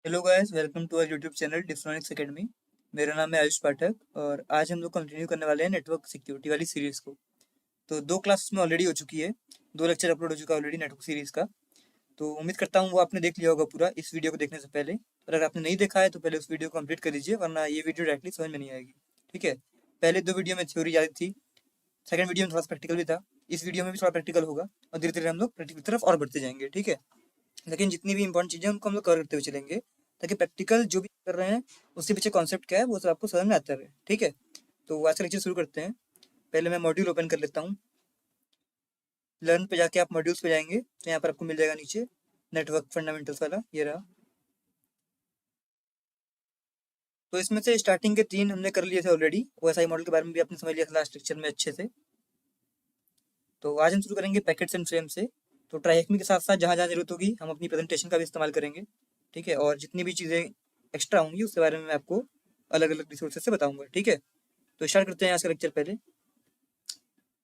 Hello guys, welcome to our YouTube channel Distronics Academy. मेरा नाम है आयुष पाठक और आज हम लोग कंटिन्यू करने वाले हैं नेटवर्क सिक्योरिटी वाली सीरीज को। तो 2 क्लासेस में ऑलरेडी हो चुकी है, 2 लेक्चर अपलोड हो चुका है ऑलरेडी नेटवर्क सीरीज का। तो उम्मीद करता हूँ वो आपने देख लिया होगा पूरा इस वीडियो को देखने से पहले। और अगर आपने नहीं देखा है तो पहले उस वीडियो को कंप्लीट कर दीजिए, वरना ये वीडियो डायरेक्टली समझ में नहीं आएगी। ठीक है, पहले 2 वीडियो में थ्योरी ज़्यादा थी, सेकंड वीडियो में थोड़ा प्रैक्टिकल भी था। इस वीडियो में भी थोड़ा प्रैक्टिकल होगा और धीरे धीरे हम लोग प्रैक्टिकल की तरफ और बढ़ते जाएंगे। ठीक है, लेकिन जितनी भी इंपॉर्टेंट चीज़ें हैं उनको हम लोग कवर करते हुए चलेंगे, ताकि प्रैक्टिकल जो भी कर रहे हैं उसके पीछे कॉन्सेप्ट क्या है वो सब आपको समझ में आता रहे। ठीक है, तो आज का लेक्चर शुरू करते हैं। पहले मैं मॉड्यूल ओपन कर लेता हूँ। लर्न पे जाके आप मॉड्यूल्स पे जाएंगे तो यहाँ पर आपको मिल जाएगा नीचे नेटवर्क फंडामेंटल्स वाला, ये रहा। तो इसमें से स्टार्टिंग के 3 हमने कर लिए थे ऑलरेडी। ओएसआई मॉडल के बारे में भी आपने समझ लिया था लास्ट लेक्चर में अच्छे से। तो आज हम शुरू करेंगे पैकेट्स एंड फ्रेम से। तो ट्राइहेक्मी के साथ साथ जहाँ जहाँ जरूरत होगी हम अपनी प्रेजेंटेशन का भी इस्तेमाल करेंगे। ठीक है, और जितनी भी चीज़ें एक्स्ट्रा होंगी उसके बारे में मैं आपको अलग अलग रिसोर्सेज से बताऊंगा। ठीक है, तो स्टार्ट करते हैं आज का लेक्चर। पहले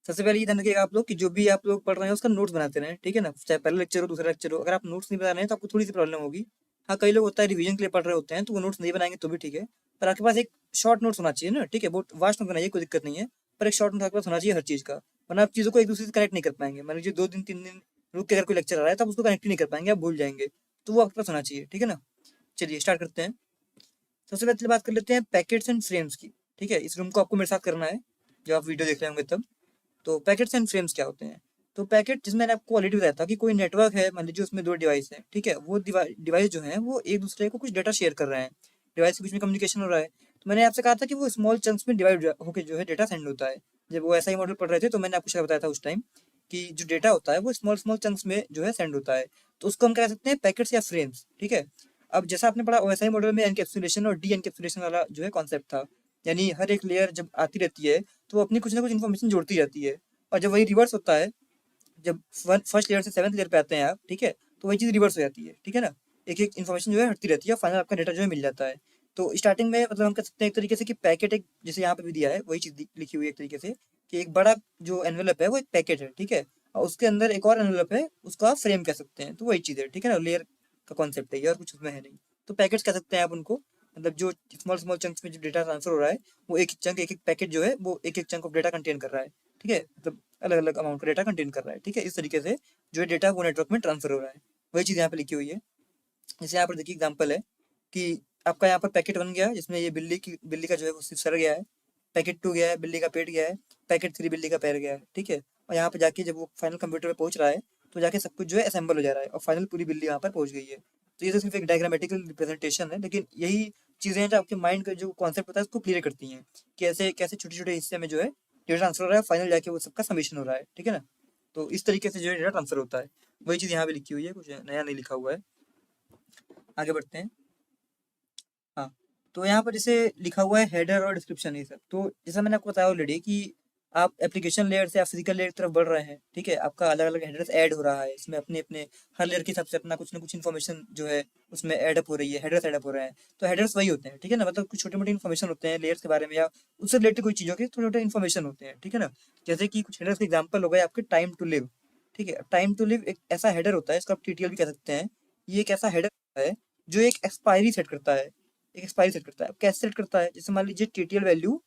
सबसे पहले ये ध्यान रखिएगा आप लोग कि जो भी आप लोग पढ़ रहे हैं उसका नोट्स बनाते रहें। ठीक है ना, चाहे पहला लेक्चर हो दूसरा लेक्चर हो, अगर आप नोट्स नहीं बना रहे हैं तो आपको थोड़ी सी प्रॉब्लम होगी। हाँ, कई लोग होता है रिवीजन के लिए पढ़ रहे होते हैं तो वो नोट्स नहीं बनाएंगे तो भी ठीक है, पर आपके पास एक शॉर्ट नोट्स होना चाहिए ना। ठीक है, बहुत वास्ट नोट बनाइए, कोई दिक्कत नहीं है, पर एक शॉर्ट नोट आपके पास होना चाहिए हर चीज़ का, वरना आप चीज़ों को एक दूसरे से कनेक्ट नहीं कर पाएंगे। मान लीजिए 2 दिन 3 दिन रुक के अगर कोई लेक्चर आ रहा है तो आप उसको कनेक्ट ही नहीं कर पाएंगे, आप भूल जाएंगे। तो वो आपके पास होना चाहिए। ठीक है ना, चलिए स्टार्ट करते हैं। सबसे पहले बात कर लेते हैं पैकेट्स एंड फ्रेम्स की। ठीक है, इस रूम को आपको मेरे साथ करना है जब आप वीडियो देख रहे होंगे तब। तो पैकेट्स एंड फ्रेम्स क्या होते हैं? तो पैकेट, जिसमें मैंने आपको ऑलरेडी बताया था कि कोई नेटवर्क है, मान लीजिए उसमें 2 डिवाइस है। ठीक है, वो डिवाइस जो है वो एक दूसरे को कुछ डेटा शेयर कर रहे हैं, डिवाइस के बीच में कम्युनिकेशन हो रहा है। तो मैंने आपसे कहा था कि वो स्मॉल चंक्स में डिवाइड होकर जो है डेटा सेंड होता है। जब वो ऐसा ही मॉडल पढ़ रहे थे तो मैंने आपको शायद बताया था उस टाइम कि जो डेटा होता है वो स्मॉल स्मॉल चंक्स में जो है सेंड होता है। तो उसको हम कह सकते हैं पैकेट्स या फ्रेम्स। ठीक है, अब जैसा आपने पढ़ा OSI मॉडल में एनकैप्सुलेशन और डी एनकैप्सुलेशन वाला जो है कॉन्सेप्ट था, यानी हर एक लेयर जब आती रहती है तो वो अपनी कुछ ना कुछ इन्फॉर्मेशन जोड़ती रहती है। और जब वही रिवर्स होता है, जब फर्स्ट लेयर से 7th लेयर पे आते हैं आप, ठीक है, तो वही चीज़ रिवर्स हो जाती है। ठीक है ना, एक एक इन्फॉर्मेशन जो है हटती रहती है, फाइनल आपका डेटा जो है मिल जाता है। तो स्टार्टिंग में मतलब हम कह सकते हैं एक तरीके से कि पैकेट एक, जैसे यहाँ पे भी दिया है वही चीज़ लिखी हुई है एक तरीके से, कि एक बड़ा जो एनवेलप है वो एक पैकेट है। ठीक है, और उसके अंदर एक और एनवेलप है, उसको आप फ्रेम कह सकते हैं। तो वही चीज़ है। ठीक है ना, लेयर का कॉन्सेप्ट है ये, और कुछ उसमें है नहीं। तो पैकेट्स कह सकते हैं आप उनको, मतलब जो स्मॉल स्मॉल चंक्स में जो डेटा ट्रांसफर हो रहा है, वो एक चंक, एक एक पैकेट जो है वो एक एक चंक ऑफ डेटा कंटेन कर रहा है। ठीक है, मतलब अलग अलग अमाउंट का डेटा कंटेन कर रहा है। ठीक है, इस तरीके से जो है डेटा वो नेटवर्क में ट्रांसफर हो रहा है। वही चीज़ यहाँ पे लिखी हुई है। जैसे यहाँ पर देखिए एग्जांपल है कि आपका यहाँ पर पैकेट 1 गया है जिसमें ये बिल्ली का जो है वो सर गया है। पैकेट 2 गया है, बिल्ली का पेट गया है। पैकेट 3 बिल्ली का पैर गया है। ठीक है, और यहाँ पे जाके जब वो फाइनल कंप्यूटर पे पहुंच रहा है तो जाके सब कुछ जो है असेंबल हो जा रहा है और फाइनल पूरी बिल्ली यहाँ पर पहुंच गई है। तो ये तो सिर्फ एक डायग्रामेटिकल रिप्रेजेंटेशन है, लेकिन यही चीज़ें हैं जो आपके माइंड का जो कॉन्सेप्ट होता है उसको क्लियर करती हैं कि ऐसे कैसे छोटे छोटे हिस्से में जो है डेटा ट्रांसफर हो रहा है, फाइनल जाके वो सबका समीशन हो रहा है। ठीक है ना, तो इस तरीके से जो है डेटा ट्रांसफर होता है। वही चीज़ यहाँ पे लिखी हुई है, कुछ नया नहीं लिखा हुआ है। आगे बढ़ते हैं। हाँ, तो यहाँ पर जैसे लिखा हुआ है हेडर और डिस्क्रिप्शन, ये सब। तो जैसा मैंने आपको बताया ऑलरेडी कि आप एप्लीकेशन लेयर से आप फिजिकल लेयर की तरफ बढ़ रहे हैं। ठीक है, आपका अलग अलग हेडर्स ऐड हो रहा है, इसमें अपने अपने हर लेयर के हिसाब से अपना कुछ ना कुछ इन्फॉर्मेशन जो है उसमें एडअप हो रही है, हेडर्स एडअप हो रहे हैं। तो हेडर्स वही होते हैं। ठीक है ना, मतलब कुछ छोटे मोटे इन्फॉर्मेशन होते हैं लेयर्स के बारे में, या उससे रिलेटेड कोई चीज़ों के छोटे छोटे इन्फॉर्मेशन होते हैं। ठीक है ना, जैसे कि कुछ हेडर्स के एग्जाम्पल हो गए आपके टाइम टू लिव। ठीक है, टाइम टू लिव एक ऐसा हेडर होता है, इसको आप TTL भी कह सकते हैं। ये एक ऐसा हेडर होता है जो एक एक्सपायरी सेट करता है, एक एक्सपायरी सेट करता है। अब कैसे सेट करता है? जैसे मान लीजिए TTL वैल्यू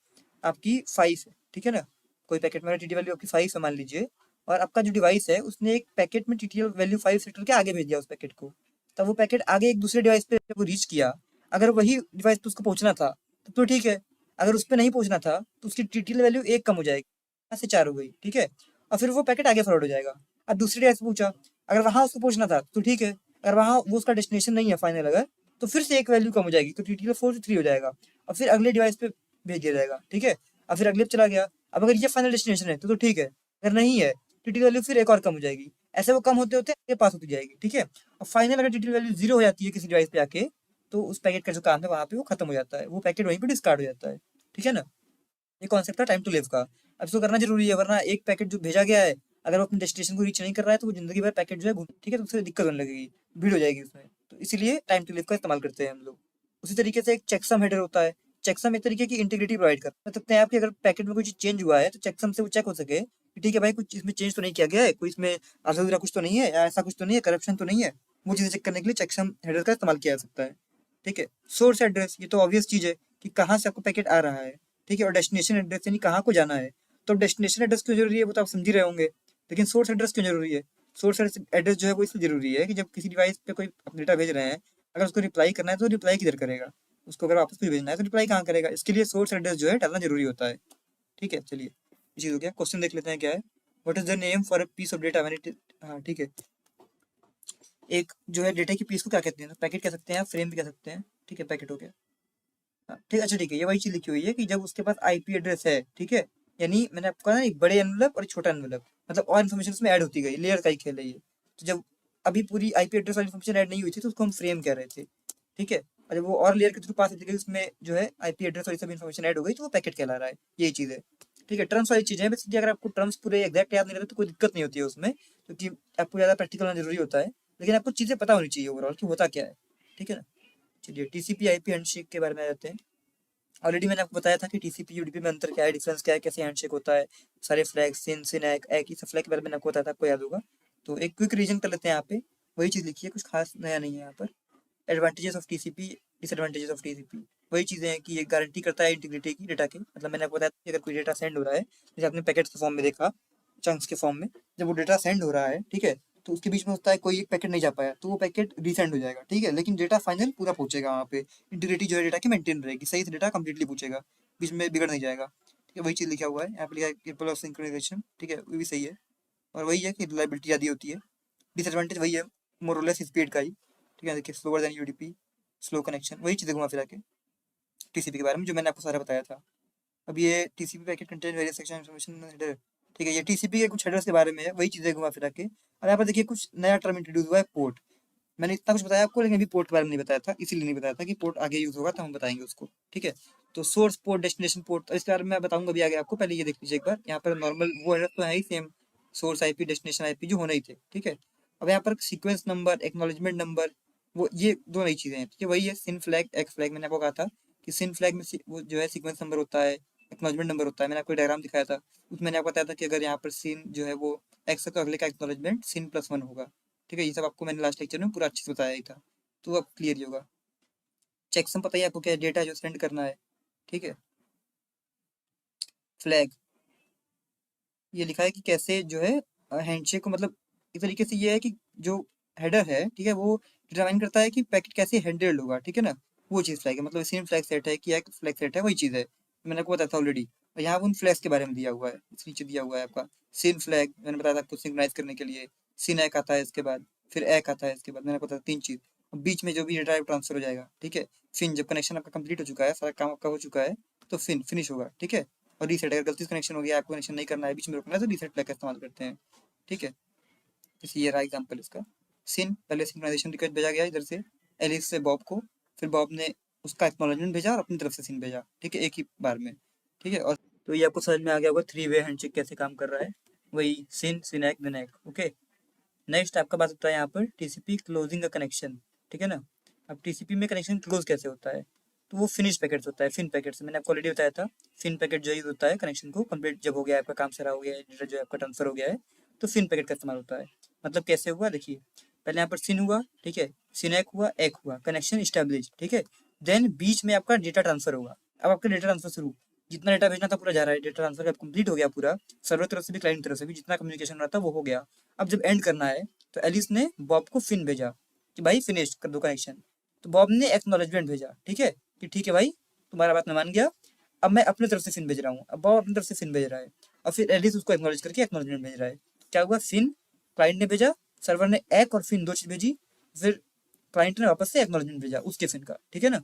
आपकी 5 है। ठीक है ना, कोई पैकेट में TTL वैल्यू आपकी 5 है मान लीजिए, और आपका जो डिवाइस है उसने एक पैकेट में TTL वैल्यू 5 सेट करके आगे भेज दिया उस पैकेट को। तब वो पैकेट आगे एक दूसरे डिवाइस पे जब वो रीच किया, अगर वही डिवाइस पे उसको पहुंचना था तब तो ठीक है, अगर उस पर नहीं पहुंचना था तो उसकी TTL वैल्यू 1 कम हो जाएगी, 5 से 4 हो गई। ठीक है, और फिर वो पैकेट आगे फॉरवर्ड हो जाएगा। अब दूसरे डिवाइस पे पूछा, अगर वहां उसको पहुंचना था तो ठीक है, अगर वहां वो उसका डेस्टिनेशन नहीं है फाइनल, अगर तो फिर से एक वैल्यू कम हो जाएगी, तो TTL 4 से 3 हो जाएगा, और फिर अगले डिवाइस पे भेज दिया जाएगा। ठीक है, और फिर अगले पे चला गया। अब अगर ये फाइनल डेस्टिनेशन है तो ठीक है, अगर नहीं है TTL वैल्यू फिर एक और कम हो जाएगी। ऐसे वो कम होते होते आगे पास होती जाएगी। ठीक है, और फाइनल अगर TTL वैल्यू 0 हो जाती है किसी डिवाइस पे आके, तो उस पैकेट का जो काम है वहां पे वो खत्म हो जाता है, वो पैकेट वहीं पे डिस्कार्ड हो जाता है। ठीक है ना, ये कॉन्सेप्ट था टाइम टू लिव का। अब इसको करना जरूरी है, वरना एक पैकेट जो भेजा गया है अगर वो अपने डेस्टिनेशन को रीच नहीं कर रहा है तो वो जिंदगी भर पैकेट जो है घूम, ठीक है, तो उससे दिक्कत होने लगेगी, भीड़ हो जाएगी उसमें। तो इसीलिए टाइम टू लिव का इस्तेमाल करते हैं हम लोग। उसी तरीके से एक चेकसम हेडर होता है। चेकसम एक तरीके की इंटीग्रिटी प्रोवाइड कर सकते हैं आपकी, अगर पैकेट में कुछ चेंज हुआ है तो चेकसम से वो चेक हो सके कि ठीक है भाई, कुछ इसमें चेंज तो नहीं किया गया है, कोई इसमें आधा अधूरा कुछ तो नहीं है, या ऐसा कुछ तो नहीं है, करप्शन तो नहीं है। वो चीज़ें चेक करने के लिए चेकसम हेडर का इस्तेमाल किया जा सकता है। ठीक है। सोर्स एड्रेस, ये तो ऑब्वियस चीज है कि कहाँ से आपको पैकेट आ रहा है, ठीक है। और डेस्टिनेशन एड्रेस यानी कहाँ को जाना है। तो डेस्टिनेशन एड्रेस क्यों जरूरी है वो तो आप समझ ही रहे होंगे, लेकिन सोर्स एड्रेस क्यों जरूरी है? सोर्स एड्रेस जो है वो इसलिए जरूरी है कि जब किसी डिवाइस पे कोई डेटा भेज रहे हैं, अगर उसको रिप्लाई करना है तो रिप्लाई किधर करेगा, उसको अगर वापस कुछ भेजना है तो रिप्लाई कहाँ करेगा, इसके लिए सोर्स एड्रेस जो है डालना जरूरी होता है। ठीक है, चलिए ये चीज हो गया। क्वेश्चन देख लेते हैं क्या है। What is the name for a piece of data when it, हाँ ठीक है। एक जो है डेटा की पीस को क्या कहते हैं, पैकेट कह सकते हैं या फ्रेम भी कह सकते हैं। ठीक है, पैकेट हो गया। हाँ, ठीक, अच्छा ठीक है, ये वही चीज लिखी हुई है कि जब उसके पास आईपी एड्रेस है, ठीक है, यानी मैंने आपको कहा ना एक बड़े एनवलप और एक छोटा एनवलप, मतलब और इन्फॉर्मेशन उसमें ऐड होती गई, लेयर का ही खेल है ये। तो जब अभी पूरी आईपी एड्रेस वाली इन्फॉर्मेशन ऐड नहीं हुई थी तो उसको हम फ्रेम कह रहे थे, ठीक है। और जब वो और लेयर के थ्रू पास होती गई उसमें जो है आईपी एड्रेस और ये सब इन्फॉर्मेशन ऐड हो गई तो वो पैकेट कहला रहा है, यही चीज है। ठीक है, टर्म्स वाली चीजें हैं बेसिकली, अगर आपको टर्म्स पूरे एग्जैक्ट याद नहीं रहते तो कोई दिक्कत नहीं होती है उसमें, क्योंकि आपको ज्यादा प्रैक्टिकल होना जरूरी होता है, लेकिन आपको चीजें पता होनी चाहिए ओवरऑल कि होता क्या है। ठीक है ना। चलिए टीसीपी आईपी हैंडशेक के बारे में आ जाते हैं। ऑलरेडी मैंने आपको बताया था कि टीसीपी यूडीपी में अंतर क्या है, डिफरेंस क्या है, कैसे हैंडशेक होता है, सारे फ्लैग सिन सिन एक ही सब फ्लैग के बारे में मैंने आपको बताया था, आपको याद होगा। तो एक क्विक रीजन कर लेते हैं यहाँ पे, वही चीज़ लिखी है, कुछ खास नया नहीं है यहाँ पर। Advantages of TCP, disadvantages of TCP, वही चीज़ें हैं कि ये गारंटी करता है इंटीग्रिटी की डेटा की, मतलब मैंने आपको बताया था कि अगर कोई डेटा सेंड हो रहा है, जैसे आपने पैकेट्स के फॉर्म में देखा, चंक्स के फॉर्म में, जब वो डेटा सेंड हो रहा है, ठीक है, तो उसके बीच में होता है कोई एक पैकेट नहीं जा पाया तो वो पैकेट रीसेंड हो जाएगा, ठीक है, लेकिन डेटा फाइनल पूरा पहुंचेगा वहाँ पे, इंटीग्रिटी जो है डेटा की मेंटेन रहेगी, सही से डेटा कंप्लीटली पूछेगा, बीच में बिगड़ नहीं जाएगा। ठीक है, वही चीज़ लिखा हुआ है यहाँ पे, लिखा है केपेबल ऑफ सिंक्रोनाइजेशन, ठीक है, वो भी सही है। और वही है कि रिलायबिलिटी ज़्यादा होती है। डिसएडवांटेज वही है, मोरलेस स्पीड का ही, ठीक है, देखिए slower then UDP, slow connection, वही चीज़ें घुमा फिरा के टीसीपी के बारे में जो मैंने आपको सारा बताया था। अब ये TCP packet contain various section information header, ठीक है, ये टीसीपी के कुछ हेडर्स के बारे में है, वही चीज़ें घुमा फिरा के। और यहाँ पर देखिए कुछ नया टर्म इंट्रोड्यूस हुआ है, पोर्ट। मैंने इतना कुछ बताया आपको, लेकिन अभी पोर्ट के बारे में नहीं बताया था, इसीलिए नहीं बताया था कि पोर्ट आगे यूज होगा तो हम बताएंगे उसको। ठीक है, तो सोर्स पोर्ट, डेस्टिनेशन पोर्ट, तो इसके बारे में मैं बताऊंगा अभी आगे आपको, पहले ये देख लीजिए एक बार। यहाँ पर नॉर्मल वो हेडर तो है ही same, source IP destination IP जो होने ही थे, ठीक है। अब यहाँ पर सीक्वेंस नंबर, एक्नॉलेजमेंट नंबर, वो ये दो नई चीजें हैं, ठीक है। वही है सिन फ्लैग एक्स फ्लैग, मैंने आपको कहा था कि सिन फ्लैग में वो जो है सीक्वेंस नंबर होता है, एक्नॉलेजमेंट नंबर होता है, मैंने आपको डायग्राम दिखाया था, उसमें मैंने आपको बताया था कि अगर यहाँ पर सिन जो है वो एक्स का अगले का एक्नॉलेजमेंट सिन प्लस वन होगा। ठीक है, ये सब आपको मैंने लास्ट लेक्चर में पूरा अच्छे से बताया ही था, तो अब क्लियर ही होगा। चेकसम पता ही आपको क्या है, डेटा जो सेंड करना है, ठीक है। फ्लैग, ये लिखा है कि कैसे जो है हैंडशेक को, मतलब इस तरीके से ये है कि जो हेडर है, ठीक है, वो डिटरमाइन करता है कि पैकेट कैसे हैंडल्ड होगा, ठीक है ना। वो चीज़ फ्लैग है, मतलब सेम फ्लैग सेट है कि एक फ्लैग सेट है, वही चीज़ है, मैंने आपको बताया था ऑलरेडी। और यहाँ उन फ्लैग्स के बारे में दिया हुआ है, इस नीचे दिया हुआ है आपका सिन फ्लैग, मैंने बताया था आपको सिंक्रोनाइज करने के लिए। सिन एक आता है इसके बाद, फिर एक आता है इसके बाद, मैंने आपको बताया तीन चीज़। बीच में जो भी डेटा ट्रांसफर हो जाएगा, ठीक है। फिन जब कनेक्शन आपका कंप्लीट हो चुका है, सारा काम आपका हो चुका है, तो फिन फिनिश होगा, ठीक है। और रीसेट, अगर गलती से कनेक्शन हो गया, आपको कनेक्शन नहीं करना है, बीच में रोकना है, तो रीसेट फ्लैग का इस्तेमाल करते हैं, ठीक है। जैसे ये रहा एग्जाम्पल इसका। सिन, पहले सिंक्रोनाइजेशन रिक्वेस्ट भेजा गया इधर से एलिस से बॉब को, फिर बॉब ने उसका एक्नॉलेजमेंट भेजा और अपनी तरफ से सिन भेजा, ठीक है, एक ही बार में, ठीक है। और तो ये आपको समझ में आ गया होगा थ्री वे हैंडशेक कैसे काम कर रहा है, वही सिन सिनैक देनैक, ओके। नेक्स्ट आपका बात होता है यहाँ पर टीसीपी क्लोजिंग का कनेक्शन, ठीक है ना। अब टीसीपी में कनेक्शन क्लोज कैसे होता है, तो वो फिनिश पैकेट्स होता है, फिन पैकेट्स, मैंने आपको ऑलरेडी बताया था। फिन पैकेट जो यूज होता है कनेक्शन को कंप्लीट जब हो गया है, आपका काम सारा हो गया है, डेटा जो है आपका ट्रांसफर हो गया है, तो फिन पैकेट का इस्तेमाल होता है। मतलब कैसे हुआ देखिए, पहले यहाँ पर सिन हुआ, ठीक है, सिनैक हुआ, एक हुआ, कनेक्शन स्टैब्लिश, ठीक है। देन बीच में आपका डेटा ट्रांसफर होगा, अब आपका डेटा ट्रांसफर शुरू, जितना डेटा भेजना था पूरा जा रहा है, डेटा ट्रांसफर अब कंप्लीट हो गया पूरा, सर्वर तरफ से भी क्लाइंट तरफ से भी जितना कम्युनिकेशन रहा था वो हो गया। अब जब एंड करना है तो एलिस ने बॉब को फिन भेजा कि भाई फिनिश कर दो कनेक्शन, तो बॉब ने एक्नॉलेजमेंट भेजा, ठीक है, कि ठीक है भाई तुम्हारा बात मैं मान गया, अब मैं अपनी तरफ से फिन भेज रहा हूँ, अब बॉब अपनी तरफ से फिन भेज रहा है, और फिर एलिस उसको एक्नॉलेज करके एक्नॉलेजमेंट भेज रहा है। क्या हुआ, फिन क्लाइंट ने भेजा, सर्वर ने एक और फिन दो चीज भेजी, फिर क्लाइंट ने वापस से एक्नॉलेजमेंट भेजा उसके फिन का, ठीक है ना।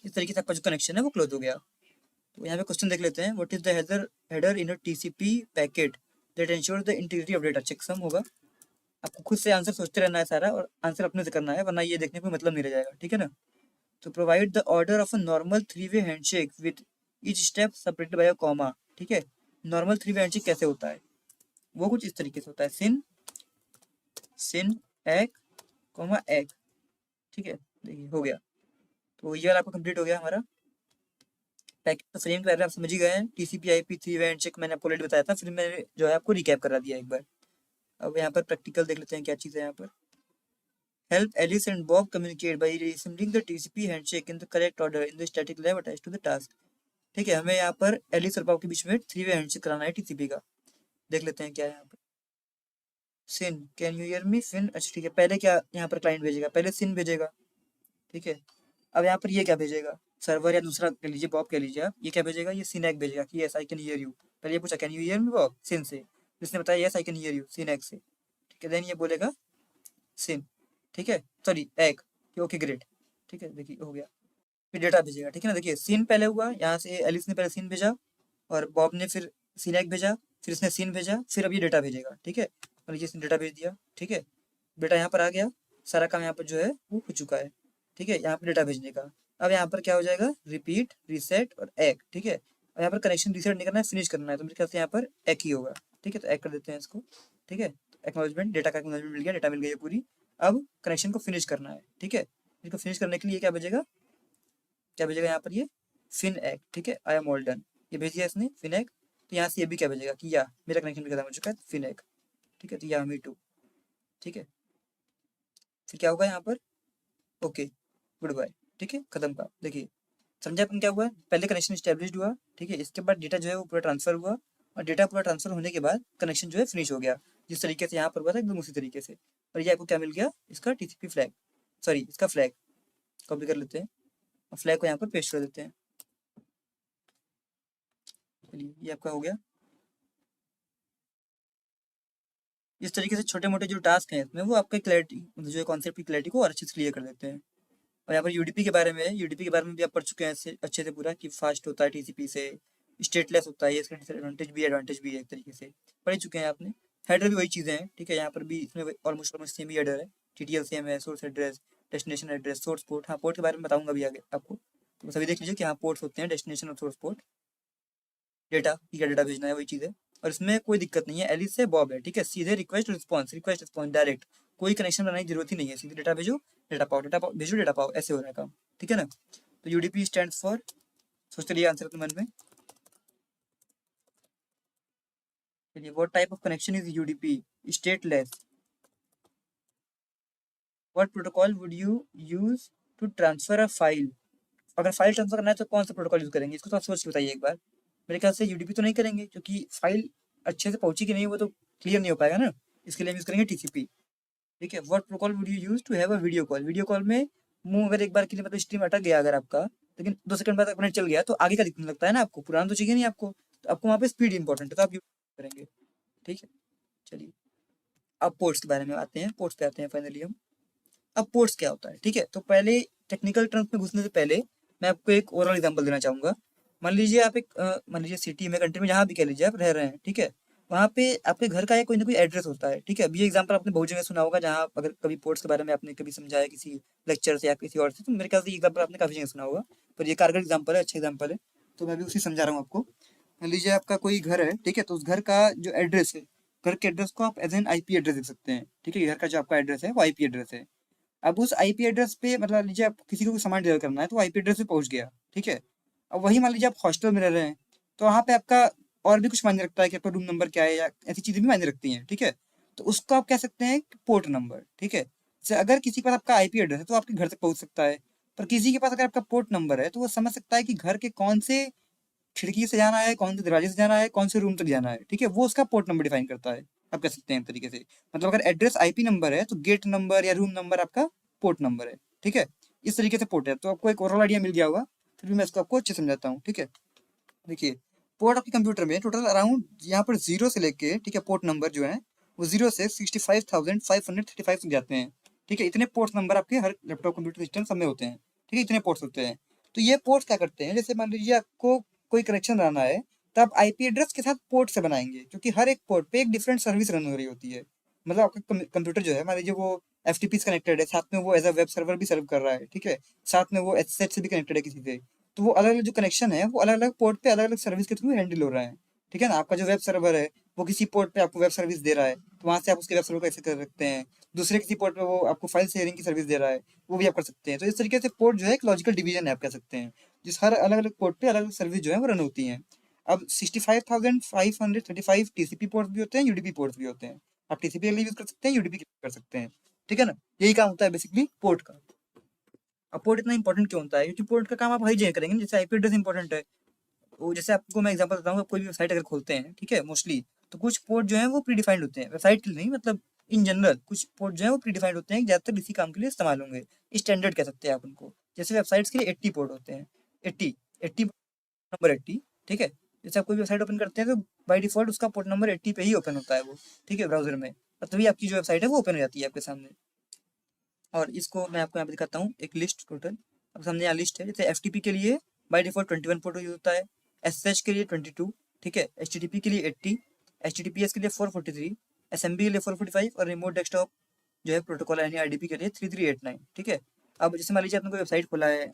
इस तरीके से आपका जो कनेक्शन है वो क्लोज हो गया। तो यहाँ पे क्वेश्चन देख लेते हैं, what is the header in a TCP packet that ensures the integrity of data, checksum होगा। आपको खुद से आंसर सोचते रहना है सारा, और आंसर अपने से करना है, वरना ये देखने को मतलब नहीं रह जाएगा, ठीक है ना। तो provide the order of a normal three way handshake with each step separated by a comma, ठीक है। नॉर्मल थ्री वे हैंडशेक कैसे होता है, वो कुछ इस तरीके से होता है, सिन सिन एक कॉमा एक, ठीक है। देखिए हो गया, तो ये वाला आपको कंप्लीट हो गया हमारा पैकेट। तो फ्रेम के बारे में आप समझ ही गए हैं, TCP IP three way handshake मैंने आपको ऑलरेडी बताया था, फिर मैंने जो है आपको रिकैप करा दिया एक बार। अब यहाँ पर प्रैक्टिकल देख लेते हैं क्या चीज़ है यहाँ पर। help Alice and Bob communicate by resembling the TCP handshake in the correct order in the static lab attached to the task। ठीक है, हमें यहाँ पर एलिस और बॉब के बीच में 3 वे हैंडशेक कराना है टीसीपी का। देख लेते हैं क्या है यहाँ पर। सिन, कैन यू हियर मी? सिन, अच्छा ठीक है, पहले क्या यहाँ पर क्लाइंट भेजेगा? पहले सिन भेजेगा, ठीक है। अब यहाँ पर ये क्या भेजेगा? सर्वर या दूसरा कह लीजिए, बॉब कह लीजिए आप, ये क्या भेजेगा? ये सिनैक भेजेगा कि yes I can hear you. पहले ये पूछा can you hear me Bob, SYN से, जिसने बताया yes I can hear you SYN ACK से, ठीक है। देन ये बोलेगा सिन, ठीक है, सॉरी एग, ओके ग्रेट, ठीक है, देखिए हो गया। फिर डेटा भेजेगा, ठीक है ना। देखिए सीन पहले हुआ, यहाँ से एलिस ने पहले सीन भेजा और बॉब ने फिर सीनैक भेजा, फिर इसने सीन भेजा, फिर अब ये डेटा भेजेगा, ठीक है। और ये इसने डेटा भेज दिया, ठीक है। डेटा यहाँ पर आ गया, सारा काम यहाँ पर जो है वो हो चुका है, ठीक है, यहाँ पर डेटा भेजने का। अब यहाँ पर क्या हो जाएगा? रिपीट, रीसेट और एक, ठीक है। और यहाँ पर कनेक्शन रीसेट नहीं करना है, फिनिश करना है, तो मेरे ख्याल से यहाँ पर एक ही होगा, ठीक है। तो एक कर देते हैं इसको, ठीक है। एक्नॉलेजमेंट, डेटा का एक्नॉलेजमेंट मिल गया, डेटा मिल गई है पूरी। अब कनेक्शन को फिनिश करना है, ठीक है। इसको फिनिश करने के लिए क्या भेजेगा? क्या भेजेगा यहाँ पर? ये फिन एग, ठीक है, आई एम ऑल डन, ये भेज दिया इसने फिन एग। तो यहाँ से ये भी क्या भेजेगा कि या मेरा कनेक्शन भी खत्म हो चुका है, फिन एग, ठीक है। तो या मी टू, ठीक है। फिर क्या होगा यहाँ पर? ओके गुड बाय, ठीक है, खत्म का। देखिए समझे अपन क्या हुआ? पहले कनेक्शन स्टैब्लिश्ड हुआ, ठीक है, इसके बाद डेटा जो है वो पूरा ट्रांसफर हुआ, और डेटा पूरा ट्रांसफर होने के बाद कनेक्शन जो है फिनिश हो गया, जिस तरीके से यहाँ पर हुआ था एकदम उसी तरीके से। और ये आपको क्या मिल गया? इसका टीसीपी फ्लैग, सॉरी इसका फ्लैग कॉपी कर लेते हैं और फ्लैग को यहाँ पर पेस्ट कर देते हैं। चलिए ये आपका हो गया। इस तरीके से छोटे मोटे जो टास्क हैं इसमें वो आपके क्लैरिटी, जो है कॉन्सेप्ट की क्लैरिटी को और अच्छे से क्लियर कर देते हैं। और यहाँ पर यूडीपी के बारे में है, यूडीपी के बारे में भी आप पढ़ चुके हैं अच्छे से पूरा, कि फास्ट होता है टीसीपी से, स्टेटलेस होता है, ये इसका डिसएडवांटेज भी एडवांटेज भी है, एक तरीके से पढ़ ही चुके हैं आपने। हेडर भी वही चीज़ें हैं, ठीक है। यहाँ पर भी इसमें ऑलमोस्ट ऑलमोस्ट सेम ही हेडर है, टीटीएल सेम है, source address, destination address, source port. हाँ पोर्ट के बारे में बताऊंगा भी आगे आपको, तो सभी देख लीजिए कि हाँ पोर्ट्स होते हैं, डेस्टिनेशन और सोर्स पोर्ट। डेटा की क्या डेटा भेजना है वही चीज़ है, और इसमें कोई दिक्कत नहीं है। एलिस से बॉब है, ठीक है, सीधे request response, request response direct, कोई कनेक्शन बनाने की जरूरत ही नहीं है, सीधे डेटा भेजो, डेटा पाओ भेजो, डेटा पाओ, ऐसे हो रहा है काम, ठीक है ना। तो यूडीपी स्टैंड फॉर, सोचते रहिए आंसर अपने मन में। चलिए what type of connection is UDP? Stateless. What protocol would you use to transfer a file? अगर फाइल ट्रांसफर करना है तो कौन सा प्रोटोकॉल यूज करेंगे? इसको तो आप सोच के बताइए एक बार। मेरे ख्याल से यूडीपी तो नहीं करेंगे, क्योंकि फाइल अच्छे से पहुंची कि नहीं वो तो क्लियर नहीं हो पाएगा ना, इसके लिए हम यूज करेंगे टीसीपी, ठीक है। What protocol would you use to have a video call? Video call में मुंह अगर एक बार के लिए मतलब स्ट्रीम अटक गया अगर आपका, लेकिन 2 सेकंड बाद अपने चल गया, तो आगे का दिखने लगता है ना आपको, पुराना तो चाहिए नहीं आपको, तो आपको वहाँ पे स्पीड इंपॉर्टेंट है, तो आप यूज करेंगे, ठीक है। चलिए अब पोर्ट्स के बारे में आते हैं, पोर्ट्स पे आते हैं फाइनली हम। अब पोर्ट्स क्या होता है, ठीक है। तो पहले टेक्निकल टर्म्स में घुसने से पहले मैं आपको एक ओवरऑल एग्जांपल देना चाहूंगा। मान लीजिए आप एक मान लीजिए सिटी में, कंट्री में, जहाँ भी कह लीजिए आप रह रहे हैं, ठीक है। वहाँ पे आपके घर का एक कोई ना कोई एड्रेस होता है, ठीक है। अब ये एग्जांपल आपने बहुत जगह सुना होगा, जहाँ अगर कभी पोर्ट्स के बारे में आपने कभी समझाया किसी लेक्चर से या किसी और से, तो मेरे ख्याल से ये एग्जाम्पल आपने काफी जगह सुना होगा, पर ये कारगर एग्जाम्पल है, अच्छा एग्जाम्पल है, तो मैं भी उसी समझा रहा हूँ आपको। मान लीजिए आपका कोई घर है, ठीक है, तो उस घर का जो एड्रेस है, घर के एड्रेस को आप एज एन आईपी एड्रेस देख सकते हैं, ठीक है। घर का जो आपका एड्रेस है वो आईपी एड्रेस है। अब उस आईपी एड्रेस पे मतलब लीजिए आप किसी को सामान डिलीवर करना है, तो आईपी एड्रेस पे पहुंच गया, ठीक है। अब वही मान लीजिए आप हॉस्टल में रह रहे हैं, तो वहाँ पे आपका और भी कुछ मायने रखता है कि आपका रूम नंबर क्या है, या ऐसी चीजें भी मायने रखती हैं, ठीक है। तो उसको आप कह सकते हैं पोर्ट नंबर, ठीक है। जैसे अगर किसी के पास आपका आईपी एड्रेस है तो आपके घर तक पहुंच सकता है, पर किसी के पास अगर आपका पोर्ट नंबर है तो वो समझ सकता है कि घर के कौन से खिड़की से जाना है, कौन से दरवाजे से जाना है, कौन से रूम तक जाना है, ठीक है। वो उसका पोर्ट नंबर डिफाइन करता है, आप कह सकते हैं एक तरीके से। मतलब अगर एड्रेस आईपी नंबर है तो गेट नंबर या रूम नंबर आपका पोर्ट नंबर है, ठीक है। इस तरीके से पोर्ट है, तो आपको एक ओवरऑल आइडिया मिल गया होगा, फिर भी मैं इसको आपको अच्छे से समझाता हूँ, ठीक है। देखिए पोर्ट आपके कंप्यूटर में टोटल अराउंड यहाँ पर जीरो से लेके, ठीक है, पोर्ट नंबर जो है वो 0 से 65,535 तक जाते हैं, ठीक है। इतने पोर्ट नंबर आपके हर लैपटॉप कंप्यूटर सिस्टम सब में होते हैं, ठीक है, इतने पोर्ट्स होते हैं। तो ये पोर्ट्स क्या करते हैं, जैसे मान लीजिए आपको कोई कनेक्शन बनाना है, तो आप आईपी एड्रेस के साथ पोर्ट से बनाएंगे, क्योंकि हर एक पोर्ट पे एक डिफरेंट सर्विस रन हो रही होती है। मतलब आपका कंप्यूटर जो है मान लीजिए वो एफटीपी से कनेक्टेड है, साथ में वो एज अ वेब सर्वर भी सर्व कर रहा है, ठीक है, साथ में वो एचएसएच से भी कनेक्टेड है किसी से। तो वो अलग अलग जो कनेक्शन है वो अलग अलग पोर्ट पे अलग अलग सर्विस के थ्रू हैंडल हो रहा है, ठीक है ना। आपका जो वेब सर्वर है वो किसी पोर्ट पे आपको वेब सर्विस दे रहा है, तो वहां से आप उसके वेब सर्वर को एक्सेस कर सकते हैं। दूसरे किसी पोर्ट पे वो आपको फाइल शेयरिंग की सर्विस दे रहा है, वो भी आप कर सकते हैं। तो इस तरीके से पोर्ट जो है एक लॉजिकल डिवीजन है, आप कह सकते हैं, जिस हर अलग अलग पोर्ट पे अलग अलग सर्विस जो है वो रन होती हैं। अब 65,535 टीसीपी पोर्ट्स भी होते हैं, यूडीपी पोर्ट्स भी होते हैं। आप टीसीपी के लिए यूज कर सकते हैं, यूडीपी के लिए कर सकते हैं। ठीक है ना। यही काम होता है बेसिकली पोर्ट का। अब पोर्ट इतना इंपॉर्टेंट क्यों होता है, क्योंकि पोर्ट का काम आप हर जगह करेंगे, जैसे आईपी एड्रेस इंपॉर्टेंट है। वो जैसे आपको मैं एग्जांपल बताऊंगा, कोई भी वेबसाइट अगर खोलते हैं, ठीक है, मोस्टली तो कुछ पोर्ट जो है वो प्रीडिफाइंड होते हैं, वेबसाइट के लिए नहीं, मतलब इन जनरल कुछ पोर्ट जो है वो प्रीडिफाइंड होते हैं, ज्यादातर इसी काम के लिए इस्तेमाल होंगे। स्टैंडर्ड कह सकते हैं आप उनको। जैसे वेबसाइट्स के लिए 80 पोर्ट होते हैं, 80, 80 नंबर 80, ठीक है। जैसे आप कोई वेबसाइट ओपन करते हैं तो बाय डिफॉल्ट उसका पोर्ट नंबर 80 पे ही ओपन होता है वो, ठीक है, ब्राउजर में, और तभी आपकी जो वेबसाइट है वो ओपन हो जाती है आपके सामने। और इसको मैं आपको यहाँ पे दिखाता हूँ एक लिस्ट टोटल। अब सामने यहाँ लिस्ट है, जैसे एफ के लिए बाई डिफॉल्ट 21 पोर्ट यूज होता है, एस के लिए 22, ठीक है, एच के लिए 80, एच के लिए 443, SMB के लिए 445, और रिमोट डेस्कटॉप जो है प्रोटोकॉल यानी RDP के लिए 3389, ठीक है। अब जैसे मान लीजिए आपने कोई वेबसाइट खोला है,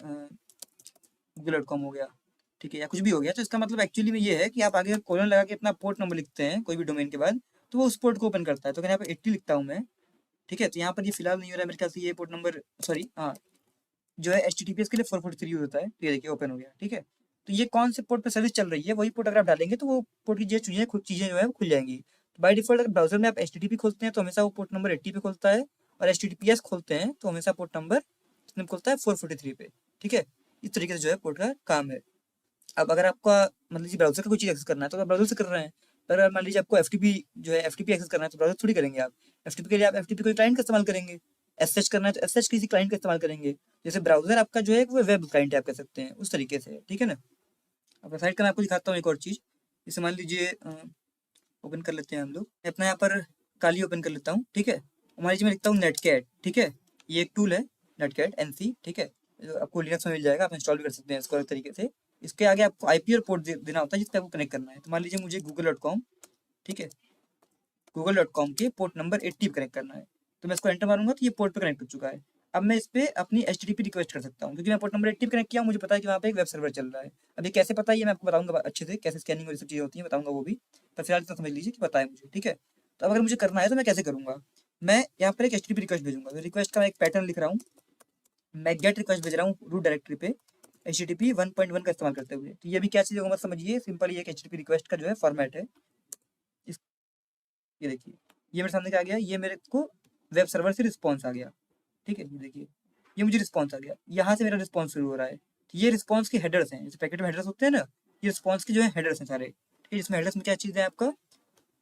google.com हो गया, ठीक है, या कुछ भी हो गया, तो इसका मतलब एक्चुअली में ये है कि आप आगे कोलन लगा के अपना पोर्ट नंबर लिखते हैं कोई भी डोमेन के बाद, तो वो उस पोर्ट को ओपन करता है। तो अगर यहाँ पे 80 लिखता हूँ मैं, ठीक है, तो यहाँ पर ये फिलहाल नहीं हो रहा है मेरे ख्याल से, ये पोर्ट नंबर, सॉरी, हाँ, जो है एच के लिए 443 यूज होता है, तो ये देखिए ओपन हो गया, ठीक है। तो ये कौन से पोर्ट पे सर्विस चल रही है, वही पोर्ट अगर आप डालेंगे तो वो पोर्ट की चीजें खुद चीजें जो है वो खुल जाएंगी। तो बाई डिफॉल्ट अगर ब्राउजर में आप एच खोलते हैं तो हमेशा वो पोर्ट नंबर 80 पे खोलता है, और एच खोलते हैं तो हमेशा पोर्ट नंबर कितने पे खोलता है, 443 पे, ठीक है। इस तरीके से जो है पोर्ट का काम है। अब अगर आपका मान लीजिए ब्राउजर का कोई चीज़ एक्सेस करना है तो आप ब्राउजर से कर रहे हैं, पर अगर मान लीजिए आपको जो है एफटीपी एक्सेस करना है तो ब्राउजर थोड़ी करेंगे आप। एफटीपी के लिए आप एफटीपी कोई क्लाइंट का इस्तेमाल करेंगे, एसएच करना है तो एसएच किसी क्लाइंट का इस्तेमाल करेंगे। जैसे ब्राउजर आपका जो है वो वेब क्लाइंट आप कह सकते हैं, उस तरीके से, ठीक है ना। अब वेबसाइट का मैं आपको दिखाता हूँ एक और चीज़। जैसे मान लीजिए ओपन कर लेते हैं हम लोग, मैं अपना यहाँ पर काली ओपन कर लेता हूँ, ठीक है। मान लीजिए मैं लिखता हूँ नेटकैट, ठीक है, ये एक टूल है नेटकैट NC, ठीक है, जो आपको लिनक्स में मिल जाएगा, आप इंस्टॉल भी कर सकते हैं इसको अलग तरीके से। इसके आगे आपको आईपी और पोर्ट देना होता है जिससे आपको कनेक्ट करना है। तो मान लीजिए मुझे google.com, ठीक है, google.com के पोर्ट नंबर 80 पे कनेक्ट करना है, तो मैं इसको एंटर मारूंगा तो ये पोर्ट पे कनेक्ट हो चुका है। अब मैं इस पे अपनी HTTP रिक्वेस्ट कर सकता हूँ, क्योंकि मैं पोर्ट नंबर 80 पे कनेक्ट किया, मुझे पता है कि वहाँ पे एक वेब सर्वर चल रहा है। अब ये कैसे पता है ये मैं आपको बताऊंगा अच्छे से, कैसे स्कैनिंग और सब चीज़ें होती हैं बताऊंगा वो भी, पर फिलहाल इतना समझ लीजिए कि पता है मुझे, ठीक है। तो अगर मुझे करना है तो मैं कैसे करूँगा, मैं यहाँ पर एक HTTP रिक्वेस्ट भेजूंगा। तो रिक्वेस्ट का मैं एक पैटर्न लिख रहा हूँ, मैं गेट रिक्वेस्ट भेज रहा हूँ रूट डायरेक्टरी पे HTTP 1.1 का इस्तेमाल करते हुए। तो ये भी क्या चीज़ होगा मत समझिए, सिंपल ये एक HTTP रिक्वेस्ट का जो है फॉर्मेट है। ये देखिए, ये मेरे सामने क्या आ गया, ये मेरे को वेब सर्वर से रिस्पॉन्स आ गया, ठीक है। ये देखिए, ये मुझे रिस्पॉन्स आ गया, यहाँ से मेरा रिस्पॉन्स शुरू हो रहा है। तो ये रिस्पॉन्स के हेडर्स हैं, जैसे पैकेट में हेडर्स होते हैं ना, ये रिस्पॉन्स के जो है हेडर्स हैं सारे, ठीक है। इसमें हेडर्स में क्या चीज़ है आपका,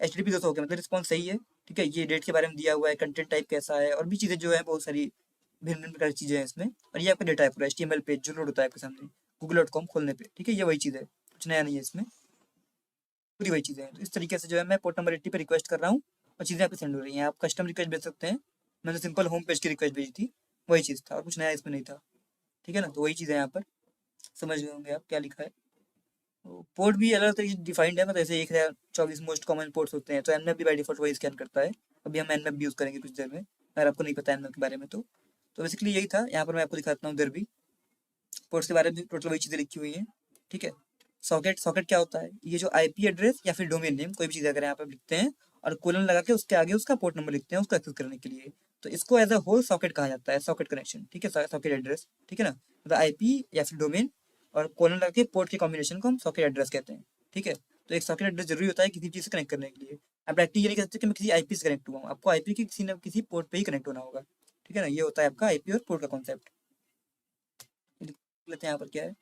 HTTP 200 हो गया, मतलब रिस्पॉन्स सही है, ठीक है। ये डेट के बारे में दिया हुआ है, कंटेंट टाइप कैसा है, और भी चीज़ें जो है बहुत सारी भिन्न भिन्न प्रकार की चीज़ें हैं इसमें। और ये आपका डेटा है पूरा HTML पेज जो लोड होता है आपके सामने google.com खोलने पे, ठीक है। ये वही चीज़ है, कुछ नया नहीं है इसमें, पूरी वही चीज़ें हैं। तो इस तरीके से जो है मैं पोर्ट नंबर 80 पे रिक्वेस्ट कर रहा हूँ और चीज़ें आपकी सेंड हो रही हैं। आप कस्टम रिक्वेस्ट भेज सकते हैं, मैंने सिंपल होम पेज की रिक्वेस्ट भेजी थी, वही चीज़ था और कुछ नया इसमें नहीं था, ठीक है ना। तो वही चीज़ है यहाँ पर, समझ गए होंगे आप क्या लिखा है। तो पोर्ट भी अलग तरीके से डिफाइंड है, मतलब जैसे 1024 मोस्ट कॉमन पोर्ट्स होते हैं, तो एनमैप भी बाई डिफॉल्ट वही स्कैन करता है। अभी हम एनमैप भी यूज़ करेंगे कुछ देर में, अगर आपको नहीं पता एनमैप के बारे में तो बेसिकली यही था। यहाँ पर मैं आपको दिखाता हूँ इधर भी पोर्ट्स के बारे में टोटल वही चीज़ें लिखी हुई हैं, ठीक है। सॉकेट, सॉकेट क्या होता है, ये जो आईपी एड्रेस या फिर डोमेन नेम कोई भी चीज़ अगर यहाँ पर लिखते हैं और कोलन लगा के उसके आगे उसका पोर्ट नंबर लिखते हैं उसको एक्सेस करने के लिए, तो इसको एज अ होल सॉकेट कहा जाता है, सॉकेट कनेक्शन, ठीक है, सॉकेट एड्रेस, ठीक है ना। मतलब आईपी या फिर डोमेन और कोलन लगा के पोर्ट के कॉम्बिनेशन को हम सॉकेट एड्रेस कहते हैं, ठीक है। तो एक सॉकेट एड्रेस जरूरी होता है किसी चीज़ से कनेक्ट करने के लिए। आप डायरेक्टली ये नहीं कह सकते कि मैं किसी आईपी से कनेक्ट हुआ हूँ, आपको आईपी की किसी न किसी पोर्ट पे ही कनेक्ट होना होगा, ठीक है ना। ये होता है आपका आईपी और पोर्ट का कॉन्सेप्ट। लेते हैं यहाँ पर क्या है,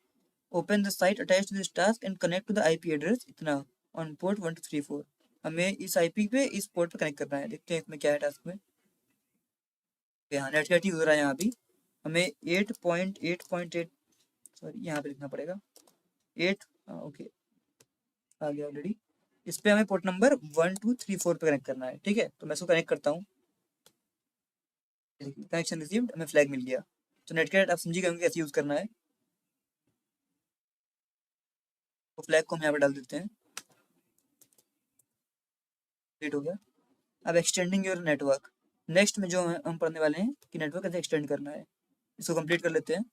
open the site attach to this task and connect to the IP address इतना ऑन पोर्ट 1234। हमें इस आईपी पे इस पोर्ट पे कनेक्ट करना है। देखते हैं इसमें क्या है टास्क में। यहाँ नेट कैट यूज हो रहा है, यहाँ भी हमें 8.8.8, सॉरी यहाँ पे लिखना पड़ेगा 8, ओके आ गया ऑलरेडी। इस पे हमें पोर्ट नंबर 1234 पे कनेक्ट करना है, ठीक है। तो मैं इसको कनेक्ट करता हूँ, कनेक्शन रिसीव्ड, हमें फ्लैग मिल गया। तो नेट कैट आप समझिए कैसे यूज करना है। तो फ्लैग को हम यहाँ पे डाल देते हैं, कंप्लीट हो गया। अब एक्सटेंडिंग योर नेटवर्क, नेक्स्ट में जो हम पढ़ने वाले हैं कि नेटवर्क कैसे एक्सटेंड करना है, इसको कंप्लीट कर लेते हैं।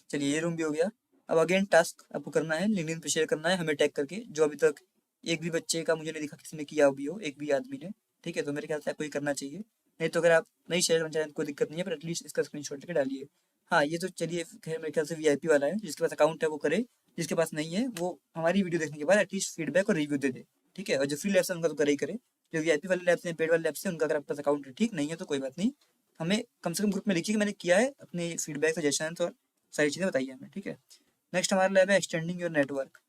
चलिए ये रूम भी हो गया। अब अगेन टास्क आपको करना है, लिंक्डइन पे शेयर करना है हमें टैग करके, जो अभी तक एक भी बच्चे का मुझे नहीं दिखा किसी ने किया भी हो, एक भी आदमी ने, ठीक है। तो मेरे ख्याल से आपको ये करना चाहिए, नहीं तो अगर आप नहीं शेयर करना चाहें तो कोई दिक्कत नहीं है, पर एटलीस्ट इसका स्क्रीनशॉट लेकर डालिए। हाँ ये तो चलिए मेरे ख्याल से वीआईपी वाला है, जिसके पास अकाउंट है वो करे, जिसके पास नहीं है वो हमारी वीडियो देखने के बाद एटलीस्ट फीडबैक और रिव्यू दे दे, ठीक है। और जो फ्री लेसन उनका तो करे ही करे, जो वीआईपी वाले लैब्स हैं, पेड वाले लैब्स हैं, उनका अगर आपके पास अकाउंट है, ठीक नहीं है तो कोई बात नहीं, हमें कम से कम ग्रुप में लिखिए कि मैंने किया है, अपने फीडबैक सजेशन और सारी चीज़ें बताइए हमें, ठीक है। नेक्स्ट हमारा लैब है एक्सटेंडिंग योर नेटवर्क।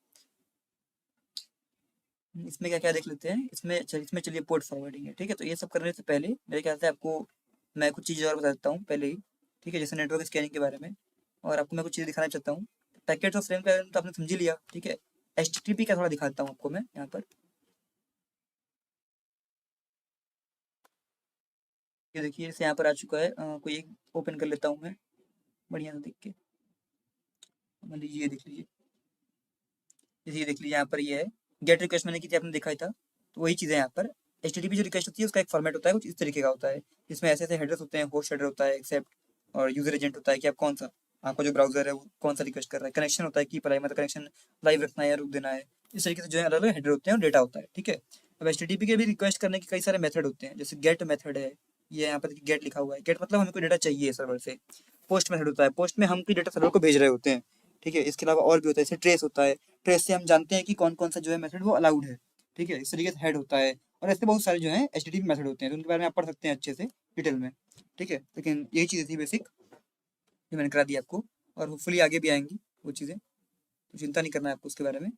इसमें क्या क्या देख लेते हैं, इसमें चलिए पोर्ट फॉरवर्डिंग है, ठीक है। तो ये सब करने से पहले मेरे ख्याल से आपको मैं कुछ चीज़ें और बता देता हूँ पहले ही, ठीक है, जैसे नेटवर्क स्कैनिंग के बारे में। और आपको मैं कुछ चीज़ें दिखाना चाहता हूँ। पैकेट्स और फ्रेम के बारे में तो आपने समझ ही लिया, ठीक है। HTTP का थोड़ा दिखाता हूँ आपको मैं यहाँ पर। ये देखिए जैसे यहाँ पर आ चुका है, कोई एक ओपन कर लेता हूँ मैं बढ़िया से देख के। मान लीजिए ये देख लीजिए, जैसे ये देख लीजिए यहाँ पर ये है गेट रिक्वेस्ट मैंने की थी, आपने देखा ही था। तो वही चीज़ है यहाँ पर। HTTP जो रिक्वेस्ट होती है उसका एक फॉर्मेट होता है, कुछ इस तरीके का होता है, जिसमें ऐसे ऐसे हेडर्स होते हैं, होस्ट हेडर होता है, एक्सेप्ट और यूजर एजेंट होता है कि आप कौन सा, आपका जो ब्राउजर है वो कौन सा रिक्वेस्ट कर रहा है, कनेक्शन होता है कि पलाई मतलब कनेक्शन लाइव रखना है या रुक देना है। इस तरीके से जो है अलग अलग हेडर होते हैं और डेटा होता है, ठीक है। अब HTTP के भी रिक्वेस्ट करने के कई सारे मेथड होते हैं, जैसे गेट मेथड है, ये यहाँ पर गेट लिखा हुआ है, गेट मतलब हमें कोई डेटा चाहिए सर्वर से। पोस्ट मेथड होता है, पोस्ट में हम कोई डेटा सर्वर को भेज रहे होते हैं, ठीक है। इसके अलावा और भी होता है, जैसे ट्रेस होता है, ट्रेस से हम जानते हैं कि कौन कौन सा जो है मेथड वो अलाउड है, ठीक है। इस तरीके से हेड होता है, और ऐसे बहुत सारे जो है HTTP मेथड होते हैं, तो उनके बारे में आप पढ़ सकते हैं अच्छे से डिटेल में, ठीक है। लेकिन यही चीज़ें थी बेसिक जो मैंने करा दी आपको, और होपफुली आगे भी आएंगी वो चीज़ें, तो चिंता नहीं करना है आपको उसके बारे में।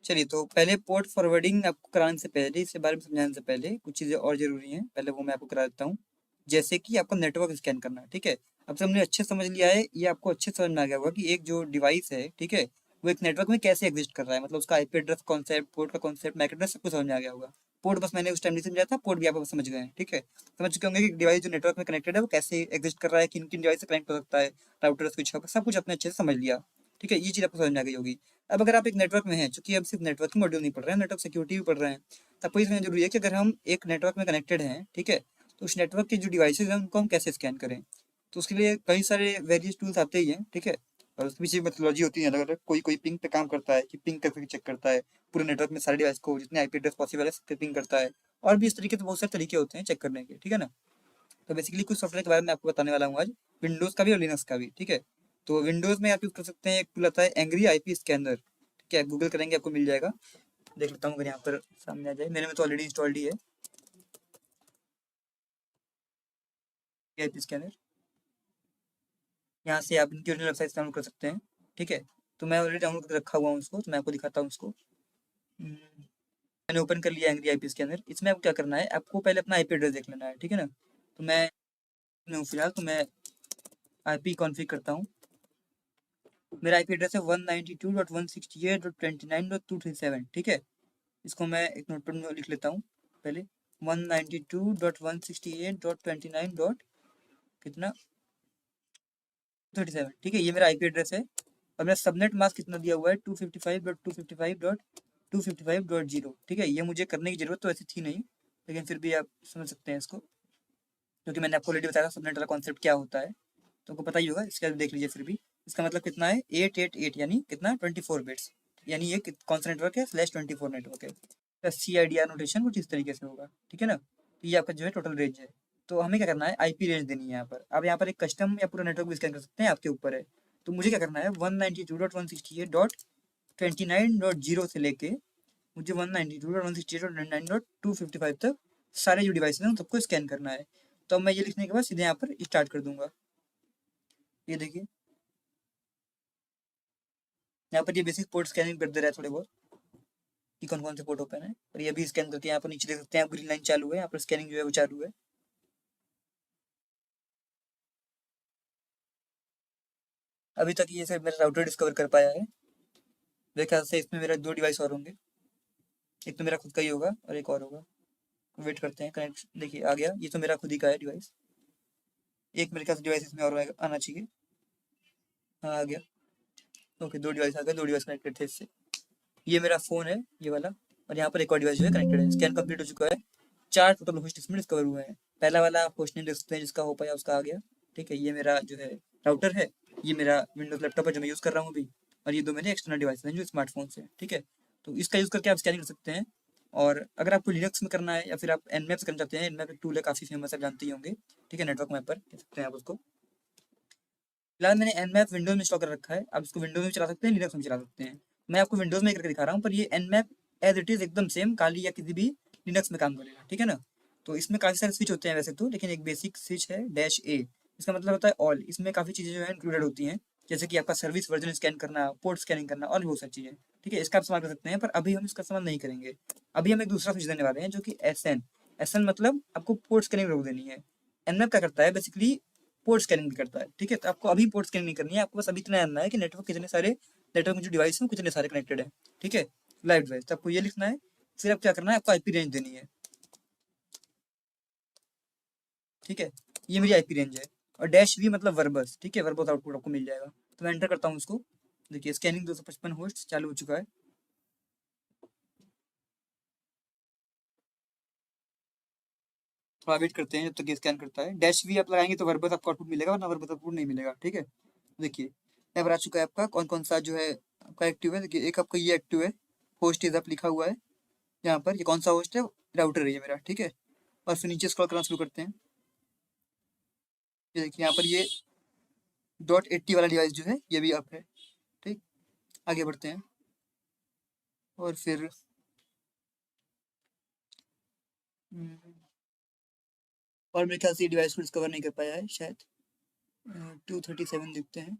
चलिए, तो पहले पोर्ट फॉरवर्डिंग आपको कराने से पहले, इसके बारे में समझाने से पहले कुछ चीज़ें और ज़रूरी हैं, पहले वो मैं आपको करा देता हूँ। जैसे कि आपको नेटवर्क स्कैन करना है, ठीक है। अब से हमने अच्छे समझ लिया है, ये आपको अच्छे समझ में आ गया होगा कि एक जो डिवाइस है, ठीक है, वो एक नेटवर्क में कैसे एग्जिस्ट कर रहा है, मतलब उसका IP एड्रेस कॉन्सेप्ट, पोर्ट का कॉन्सेप्ट, मैक एड्रेस, सब कुछ समझ में आ गया होगा। पोर्ट बस मैंने उस टाइम नहीं समझाया था, पोर्ट भी आप बस समझ गए हैं, ठीक है। समझ चुके होंगे कि डिवाइस जो नेटवर्क में कनेक्टेड है वो कैसे एग्जिस्ट कर रहा है, किन किन डिवाइस से कनेक्ट हो सकता है, राउटर स्विच सब कुछ अपने अच्छे से समझ लिया, ठीक है। ये चीज़ आपको समझ में आ गई होगी। अब अगर आप एक नेटवर्क में हैं, चूंकि अब सिर्फ नेटवर्किंग मॉड्यूल नहीं पढ़ रहे हैं, नेटवर्क सिक्योरिटी भी पढ़ रहे हैं, तो आपको ये समझना जरूरी है कि अगर हम एक नेटवर्क में कनेक्टेड हैं, ठीक है, तो उस नेटवर्क के जो डिवाइसेज हैं उनको हम कैसे स्कैन करें। तो उसके लिए कई सारे वेरियस टूल्स आते ही हैं, ठीक है। और उसके पीछे मेथोलॉजी होती है अलग अलग, कोई कोई पिंग पे काम करता है कि पिंग करके चेक करता है पूरे नेटवर्क में सारे डिवाइस को, जितने IP एड्रेस पॉसिबल है सबके पिंग करता है। और भी इस तरीके से बहुत सारे तरीके होते हैं चेक करने के, ठीक है ना। तो बेसिकली कुछ सॉफ्टवेयर के बारे में आपको बताने वाला हूँ आज, विंडोज़ का भी और लिनक्स का भी, ठीक है। तो विंडोज़ में आप यूज़ कर सकते हैं, एक टूल आता है एंग्री IP स्कैनर, ठीक है। गूगल करेंगे आपको मिल जाएगा, देख लेता हूँ अगर यहाँ पर सामने आ जाए, मेरे में तो ऑलरेडी इंस्टॉल्ड ही है IP स्कैनर। यहाँ से आप इनकी ओरिजिनल वेबसाइट डाउनलोड कर सकते हैं, ठीक है। तो मैं ऑलरेडी डाउनलोड करके रखा हुआ हूँ उसको, तो मैं आपको दिखाता हूँ उसको। मैंने ओपन कर लिया एंग्री IP स्कैनर। इसमें आपको क्या करना है, आपको पहले अपना IP एड्रेस देख लेना है, ठीक है ना। तो मैं फिलहाल तो मैं IP कॉन्फ़िग करता हूँ। मेरा IP एड्रेस है 192.168.29.237, ठीक है। इसको मैं एक नोटपैड में लिख लेता हूँ पहले, 192.168.29. कितना 37, ठीक है। ये मेरा IP एड्रेस है। और मेरा सबनेट मास्क कितना दिया हुआ है, 255.255.255.0, ठीक है। ये मुझे करने की जरूरत तो ऐसी थी नहीं, लेकिन फिर भी आप समझ सकते हैं इसको, क्योंकि मैंने आपको ऑलरेडी बताया सबनेट वाला कॉन्सेप्ट क्या होता है, तो आपको पता ही होगा। इसके बाद देख लीजिए फिर भी, इसका मतलब कितना है, 888, यानी कितना 24 बिट्स, यानी ये कौन सा नेटवर्क है, /24 नेटवर्क है। CIDR नोटेशन कुछ इस तरीके से होगा, ठीक है ना। तो ये आपका जो है टोटल रेंज है। तो हमें क्या करना है, IP रेंज देनी है यहाँ पर। आप यहाँ पर एक कस्टम या पूरा नेटवर्क भी स्कैन कर सकते हैं, आपके ऊपर है। तो मुझे क्या करना है, 192.168.29.0 से लेके मुझे 192.168.29.255 तक सारे जो डिवाइस हैं उन सबको स्कैन करना है। तो मैं ये लिखने के बाद सीधे यहाँ पर स्टार्ट कर दूंगा। ये देखिए यहाँ पर ये बेसिक पोर्ट स्कैनिंग कर दे रहा है थोड़े बहुत कि कौन कौन से पोर्ट ओपन है, और ये भी स्कैन करके यहाँ पर नीचे देख सकते हैं आप, ग्रीन लाइन चालू है, यहाँ पर स्कैनिंग जो है वो चालू है। अभी तक ये सिर्फ मेरा राउटर डिस्कवर कर पाया है। मेरे ख्याल से इसमें मेरा 2 डिवाइस और होंगे, एक तो मेरा खुद का ही होगा और एक और होगा। वेट करते हैं, कनेक्ट देखिए आ गया, ये तो मेरा खुद ही का है डिवाइस। एक मेरे ख्याल से डिवाइस इसमें और आना चाहिए। हाँ आ गया। ओके, 2 डिवाइस आ गए, 2 डिवाइस कनेक्टेड थे इससे। ये मेरा फ़ोन है ये वाला, और यहाँ पर एक और डिवाइस जो है कनेक्टेड है। स्कैन कंप्लीट हो चुका है। 4 टोटल होस्ट इसमें डिस्कवर हुए हैं। पहला वाला आप होस्ट नेम देख सकते हैं, जिसका हो पाया उसका आ गया, ठीक है। ये मेरा जो है राउटर है, ये मेरा विंडोज़ लैपटॉप है जो मैं यूज़ कर रहा हूँ अभी, और ये 2 मेरे एक्सटर्नल डिवाइस हैं जो स्मार्टफोन से, ठीक है। तो इसका यूज़ करके आप स्कैनिंग कर सकते हैं। और अगर आपको लिनक्स में करना है या फिर आप एनमैप से करना चाहते हैं, एनमैप एक टूल है, काफ़ी फेमस है, जानते ही होंगे, ठीक है, नेटवर्क मैपर कह सकते हैं आप उसको। फिलहाल मैंने एनमैप विंडोज में इंस्टॉल कर रखा है, आप इसको विंडोज में चला सकते हैं, लिनक्स में चला सकते हैं। मैं आपको विंडोज में करके दिखा रहा हूँ, पर ये एनमैप एज इट इज़ एकदम सेम काली या किसी भी लिनक्स में काम करेगा, ठीक है ना। तो इसमें काफ़ी सारे स्विच होते हैं वैसे तो, लेकिन एक बेसिक स्विच है -A, इसका मतलब होता है ऑल। इसमें काफ़ी चीज़ें जो है इंक्लूडेड होती हैं, जैसे कि आपका सर्विस वर्जन स्कैन करना, पोर्ट स्कैनिंग करना और भी बहुत सारी चीज़ें, ठीक है, इसका आप इस्तेमाल कर सकते हैं। पर अभी हम इसका इस्तेमाल नहीं करेंगे। अभी हम एक दूसरा स्विच देने वाले हैं जो कि SN मतलब आपको पोर्ट स्कैनिंग रोक देनी है। एनमैप क्या करता है बेसिकली, पोर्ट स्कैनिंग भी करता है, ठीक है। तो आपको अभी पोर्ट स्कैनिंग नहीं करनी है, आपको बस अभी इतना जानना है कि नेटवर्क कितने सारे, नेटवर्क में जो डिवाइस है कितने सारे कनेक्टेड है, ठीक है, लाइव डिवाइस। तो आपको ये लिखना है, फिर आप क्या करना है, आपको आईपी रेंज देनी है, ठीक है, ये मेरी आईपी रेंज है। और -V मतलब वर्बस, ठीक है, वर्बस आउटपुट आपको मिल जाएगा। तो मैं एंटर करता हूँ उसको, देखिए स्कैनिंग 255 होस्ट चालू हो चुका है। थोड़ा वेट करते हैं जब तक ये स्कैन करता है। -V आप लगाएंगे तो वर्बस आपको आउटपुट मिलेगा, वरना वर्बस आउटपुट नहीं मिलेगा, ठीक है। देखिए यहाँ पर आ चुका है आपका कौन कौन सा जो है आपका एक्टिव है। देखिए एक आपका ये एक्टिव है, होस्ट इज आप लिखा हुआ है यहाँ पर, ये कौन सा होस्ट है, राउटर है ये मेरा, ठीक है। और फिर नीचे स्क्रॉल करना शुरू करते हैं, ये देखिए यहाँ पर ये .80 वाला डिवाइस जो है ये भी अप है, ठीक। आगे बढ़ते हैं और फिर हम्म, और मेरे ख्याल से ये डिवाइस को डिस्कवर नहीं कर पाया है शायद। 237 देखते हैं।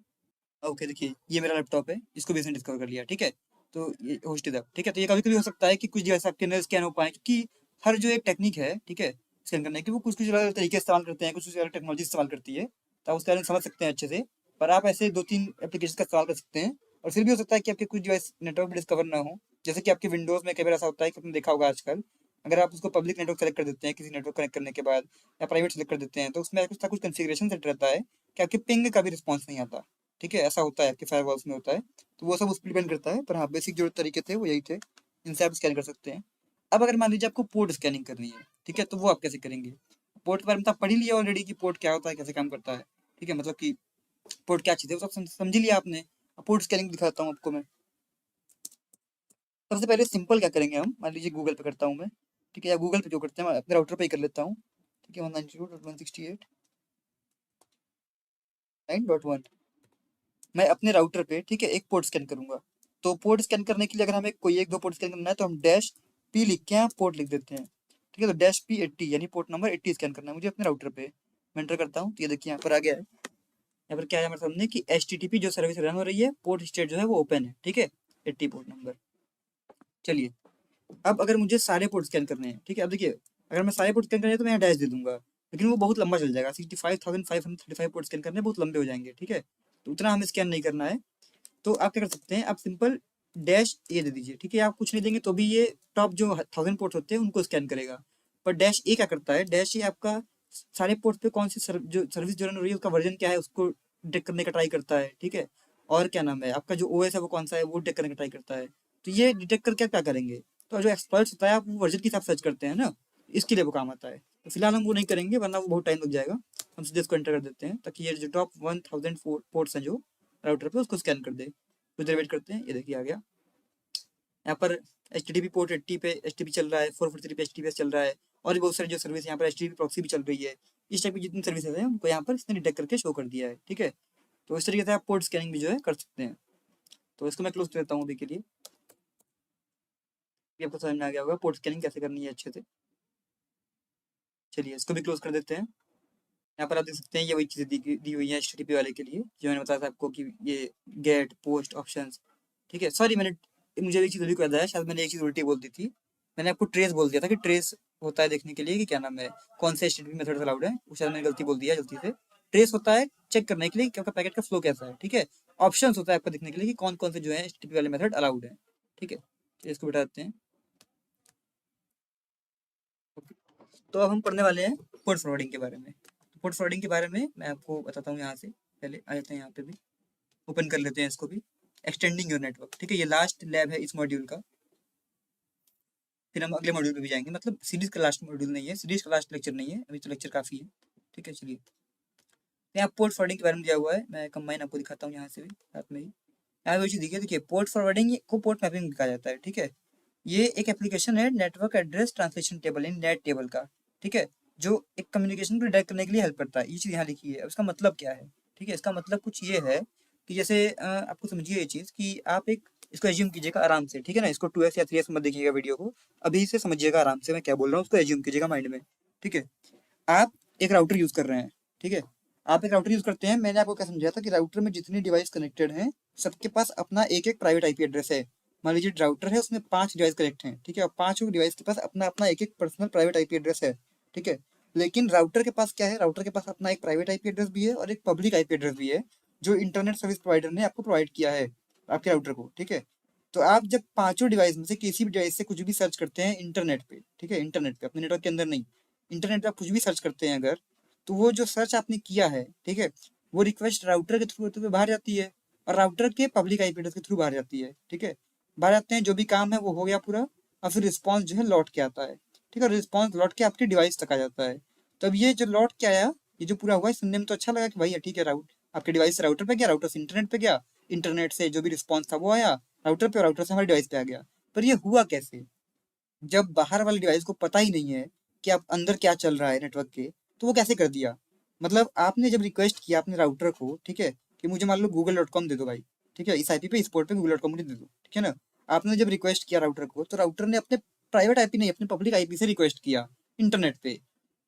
ओके देखिए ये मेरा लैपटॉप है, इसको भी इसने डिस्कवर कर लिया, ठीक है। तो ये होस्ट इज अप, ठीक है। तो ये कभी कभी हो सकता है कि कुछ डिवाइस आपके अंदर स्कैन हो पाए, क्योंकि हर जो एक टेक्निक है, ठीक है, स्कैन करने की, वो कुछ कुछ अलग तरीके इस्तेमाल करते हैं, कुछ कुछ अलग टेक्नोलॉजी इस्तेमाल करती है, तो आप उसके बारे में समझ सकते हैं अच्छे से। पर आप ऐसे 2-3 एप्लीकेशन का इस्तेमाल कर सकते हैं। और फिर भी हो सकता है कि आपके कुछ डिवाइस नेटवर्क पर डिस्कवर ना हो, जैसे कि आपके विंडोज में कई बार ऐसा होता है कि आपने देखा होगा आजकल, अगर आप उसको पब्लिक नेटवर्क सेलेक्ट कर देते हैं किसी नेटवर्क कनेक्ट करने के बाद, या प्राइवेट सेलेक्ट कर देते हैं, तो उसमें कुछ ना कुछ कन्फिग्रेशन सेट रहता है कि आपके पिंग का भी रिस्पॉन्स नहीं आता, ठीक है, ऐसा होता है आपके फायरवॉल्स में होता है। तो वो सब उस पर डिपेंड करता है, पर हाँ बेसिक जो तरीके थे वो यही थे, इनसे आप स्कैन कर सकते हैं। अब अगर मान लीजिए आपको पोर्ट स्कैनिंग करनी है, ठीक है, तो वो आप कैसे करेंगे। पोर्ट के बारे में तो आप पढ़ ही लिया ऑलरेडी कि पोर्ट क्या होता है, कैसे काम करता है, ठीक है, मतलब कि पोर्ट क्या चीज़ है वो सब समझ ही लिया आपने। अब पोर्ट स्कैनिंग दिखाता हूँ आपको मैं। सबसे पहले सिंपल क्या करेंगे, हम मान लीजिए गूगल पे करता हूँ मैं, ठीक है, या गूगल पे जो करते हैं मैं अपने राउटर पे ही कर लेता हूँ, ठीक है, 192.168.9.1 मैं अपने राउटर पे, ठीक है, एक पोर्ट स्कैन करूंगा। तो पोर्ट स्कैन करने के लिए अगर हमें कोई एक दो पोर्ट स्कैन करना है तो हम -P लिख के यहाँ पोर्ट लिख देते हैं, ठीक है। तो -P80 यानी पोर्ट नंबर 80 स्कैन करना है मुझे अपने राउटर पे। मैं एंटर करता हूँ तो ये देखिए यहाँ पर आ गया है। यहाँ पर क्या है हमारे सामने कि HTTP जो सर्विस रन हो रही है, पोर्ट स्टेट जो है वो ओपन है, ठीक है, 80 पोर्ट नंबर। चलिए अब अगर मुझे सारे पोर्ट स्कैन करने हैं, ठीक है, अब देखिए अगर मैं सारे पोर्ट स्कैन करने हैं तो मैं यहाँ डैश दे दूंगा, लेकिन वो बहुत लंबा चल जाएगा, 65,535 पोर्ट स्कैन करने बहुत लंबे हो जाएंगे, ठीक है। तो उतना हमें स्कैन नहीं करना है। तो आप क्या कर सकते हैं, आप सिंपल -A दे दीजिए, ठीक है, आप कुछ नहीं देंगे तो भी ये टॉप जो 1000 पोर्ट होते हैं उनको स्कैन करेगा। पर -A क्या करता है, -A आपका सारे पोर्ट पे कौन सी जो सर्विस जो रन हो रही है उसका वर्जन क्या है उसको डिटेक्ट करने का ट्राई करता है, ठीक है। और क्या नाम है आपका जो OS है वो कौन सा है वो डिटेक्ट करने का ट्राई करता है। तो ये डिटेक्ट करके क्या करेंगे, तो जो एक्सपर्ट्स होता है आप वो वर्जन के हिसाब से सर्च करते हैं ना, इसके लिए वो काम आता है। तो फिलहाल हम वो नहीं करेंगे वरना वो बहुत टाइम लग जाएगा। हम सीधे इसको एंटर कर देते हैं ताकि ये जो टॉप 1000 पोर्ट्स हैं जो राउटर पे उसको स्कैन कर दे। कुछ देर वेट करते हैं, ये देखिए आ गया। यहाँ पर HTTP पोर्ट 80 पे HTTP चल रहा है, 443 पे HTTPS चल रहा है, और भी बहुत सारी जो सर्विस यहाँ पर HTTP प्रॉक्सी भी चल रही है। इस टाइप की जितनी सर्विसेज हैं उनको यहाँ पर इसने डिटेक्ट करके शो कर दिया है, ठीक है। तो इस तरीके से आप पोर्ट स्कैनिंग भी जो है कर सकते हैं। तो इसको मैं क्लोज कर देता हूँ अभी के लिए। ये आपको समझ में आ गया होगा पोर्ट स्कैनिंग कैसे करनी है अच्छे से। चलिए इसको भी क्लोज कर देते हैं। यहाँ पर आप देख सकते हैं ये वही चीज़ें दी हुई है HTTP वाले के लिए जो मैंने बताया था आपको कि ये गेट पोस्ट ऑप्शंस, ठीक है। सॉरी मैंने मुझे एक चीज़ अभी को याद आया, शायद मैंने एक चीज़ उल्टी बोल दी थी। मैंने आपको ट्रेस बोल दिया था कि ट्रेस होता है देखने के लिए कि क्या नाम है कौन से HTTP मेथड अलाउड है, वो शायद मैंने गलती बोल दिया गलती से। ट्रेस होता है चेक करने के लिए कि आपका पैकेट का फ्लो कैसा है, ठीक है। ऑप्शंस होता है आपको देखने के लिए कि कौन कौन से जो है HTTP वाले मेथड अलाउड है, ठीक है। तो इसको बिठा देते हैं। ओके। तो अब हम पढ़ने वाले हैं पोर्ट फॉरवर्डिंग के बारे में। पोर्ट फॉरवर्डिंग के बारे में मैं आपको बताता हूँ। यहाँ से पहले आ जाते हैं, यहाँ पे भी ओपन कर लेते हैं इसको भी। एक्सटेंडिंग योर नेटवर्क, ठीक है, ये लास्ट लैब है इस मॉड्यूल का। फिर हम अगले मॉड्यूल पे भी जाएंगे, मतलब सीरीज का लास्ट मॉड्यूल नहीं है, सीरीज का लास्ट लेक्चर नहीं है, अभी तो लेक्चर काफ़ी है, ठीक है। चलिए यहाँ पोर्ट फॉरवर्डिंग के बारे में दिया हुआ है, मैं कंबाइन आपको दिखाता हूँ यहाँ से भी साथ में ही। यहाँ वही चीज़ देखिए, देखिए पोर्ट फॉरवर्डिंग को पोर्ट मैपिंग कहा जाता है, ठीक है। ये एक एप्लीकेशन है नेटवर्क एड्रेस ट्रांसलेशन टेबल इन नेट टेबल का, ठीक है, जो एक कम्युनिकेशन को डायरेक्ट करने के लिए हेल्प करता है। ये चीज़ यहाँ लिखी है। अब इसका मतलब क्या है, ठीक है, इसका मतलब कुछ ये है कि जैसे आपको समझिए ये चीज़ कि आप एक इसको एज्यूम कीजिएगा आराम से, ठीक है ना, इसको 2x या 3x मत देखिएगा वीडियो को, अभी से समझिएगा आराम से मैं क्या बोल रहा हूँ, उसको एज्यूम कीजिएगा माइंड में, ठीक है। आप एक राउटर यूज़ कर रहे हैं, ठीक है, आप एक राउटर यूज़ करते हैं। मैंने आपको क्या समझाया था कि राउटर में जितनी डिवाइस कनेक्टेड हैं सबके पास अपना एक एक प्राइवेट आईपी एड्रेस है। मान लीजिए राउटर है, उसमें 5 डिवाइस कनेक्ट हैं, ठीक है, और पांचों डिवाइस के पास अपना अपना एक एक पर्सनल प्राइवेट आईपी एड्रेस है, ठीक है। लेकिन राउटर के पास क्या है, राउटर के पास अपना एक प्राइवेट आईपी एड्रेस भी है और एक पब्लिक आईपी एड्रेस भी है, जो इंटरनेट सर्विस प्रोवाइडर ने आपको प्रोवाइड किया है आपके राउटर को, ठीक है। तो आप जब पांचों डिवाइस में से किसी भी डिवाइस से कुछ भी सर्च करते हैं इंटरनेट पे, ठीक है, इंटरनेट पे, अपने नेटवर्क के अंदर नहीं, इंटरनेट पे आप कुछ भी सर्च करते हैं अगर, तो वो जो सर्च आपने किया है, ठीक है, वो रिक्वेस्ट राउटर के थ्रू होते हुए बाहर जाती है और राउटर के पब्लिक आईपी एड्रेस के थ्रू बाहर जाती है, ठीक है। बाहर आते हैं, जो भी काम है वो हो गया पूरा, और फिर रिस्पॉन्स जो है लौट के आता है, ठीक है, रिस्पॉन्स लौट के आपकी डिवाइस तक आ जाता है। तब ये जो लौट के आया, ये जो पूरा हुआ, ये सुनने में तो अच्छा लगा कि भाई ठीक है, राउट आपके डिवाइस से राउटर पे गया, राउटर से इंटरनेट पे गया, इंटरनेट से जो भी रिस्पॉन्स था वो आया राउटर पे, राउटर से हमारे डिवाइस पे आ गया। पर ये हुआ कैसे, जब बाहर वाले डिवाइस को पता ही नहीं है कि आप अंदर क्या चल रहा है नेटवर्क के, तो वो कैसे कर दिया। मतलब आपने जब रिक्वेस्ट किया अपने राउटर को, ठीक है, कि मुझे मान लो google.com दे दो भाई, ठीक है, इस आईपी पे, इस पोर्ट पे google.com मुझे दे दो, ठीक है ना। आपने जब रिक्वेस्ट किया राउटर को, तो राउटर ने अपने प्राइवेट आईपी नहीं, अपने पब्लिक आईपी से रिक्वेस्ट किया इंटरनेट पे,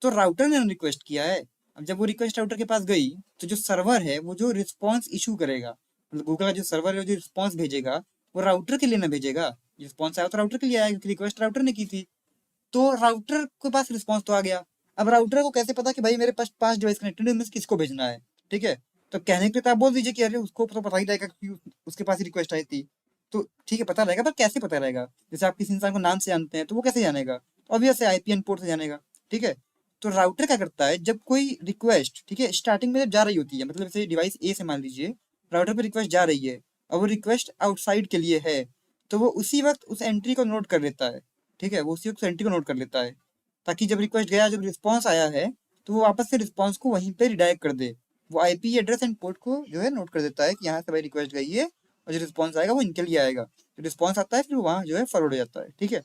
तो राउटर ने रिक्वेस्ट किया है। अब जब वो रिक्वेस्ट राउटर के पास गई, तो जो सर्वर है वो जो रिस्पॉन्स इशू करेगा, मतलब गूगल का जो सर्वर है जो रिस्पॉन्स भेजेगा, वो राउटर के लिए ना भेजेगा। रिस्पॉन्स आया तो राउटर के लिए आया, क्योंकि रिक्वेस्ट राउटर ने की थी। तो राउटर के पास रिस्पॉन्स तो आ गया। अब राउटर को कैसे पता कि भाई मेरे पास 5 डिवाइस कनेक्टेड है, उनमें से किसको भेजना है, ठीक है। तो कहने के लिए तो आप बोल दीजिए कि अरे उसको तो पता ही रहेगा क्योंकि उसके पास ही रिक्वेस्ट आई थी। तो ठीक है, पता रहेगा, पर कैसे पता रहेगा। जैसे आप किसी इंसान को नाम से जानते हैं तो वो कैसे जानेगा, ऑब्वियस है आईपीएन पोर्ट से जानेगा, ठीक है। तो राउटर क्या करता है, जब कोई रिक्वेस्ट, ठीक है, स्टार्टिंग में जब जा रही होती है, मतलब जैसे डिवाइस ए से मान लीजिए राउटर पर रिक्वेस्ट जा रही है, और वो रिक्वेस्ट आउटसाइड के लिए है, तो वो उसी वक्त उस एंट्री को नोट कर लेता है, ठीक है, वो उसी वक्त एंट्री को नोट कर लेता है, ताकि जब रिक्वेस्ट गया, जब रिस्पॉन्स आया है, तो वो वापस से रिस्पॉन्स को वहीं पे रिडायरेक्ट कर दे। वो आईपी एड्रेस एंड पोर्ट को जो है नोट कर देता है कि यहाँ से भाई रिक्वेस्ट गई है, और जो रिस्पॉन्स आएगा वो इनके लिए आएगा। जो रिस्पॉन्स आता है फिर वहाँ जो है फॉरवर्ड हो जाता है, ठीक है।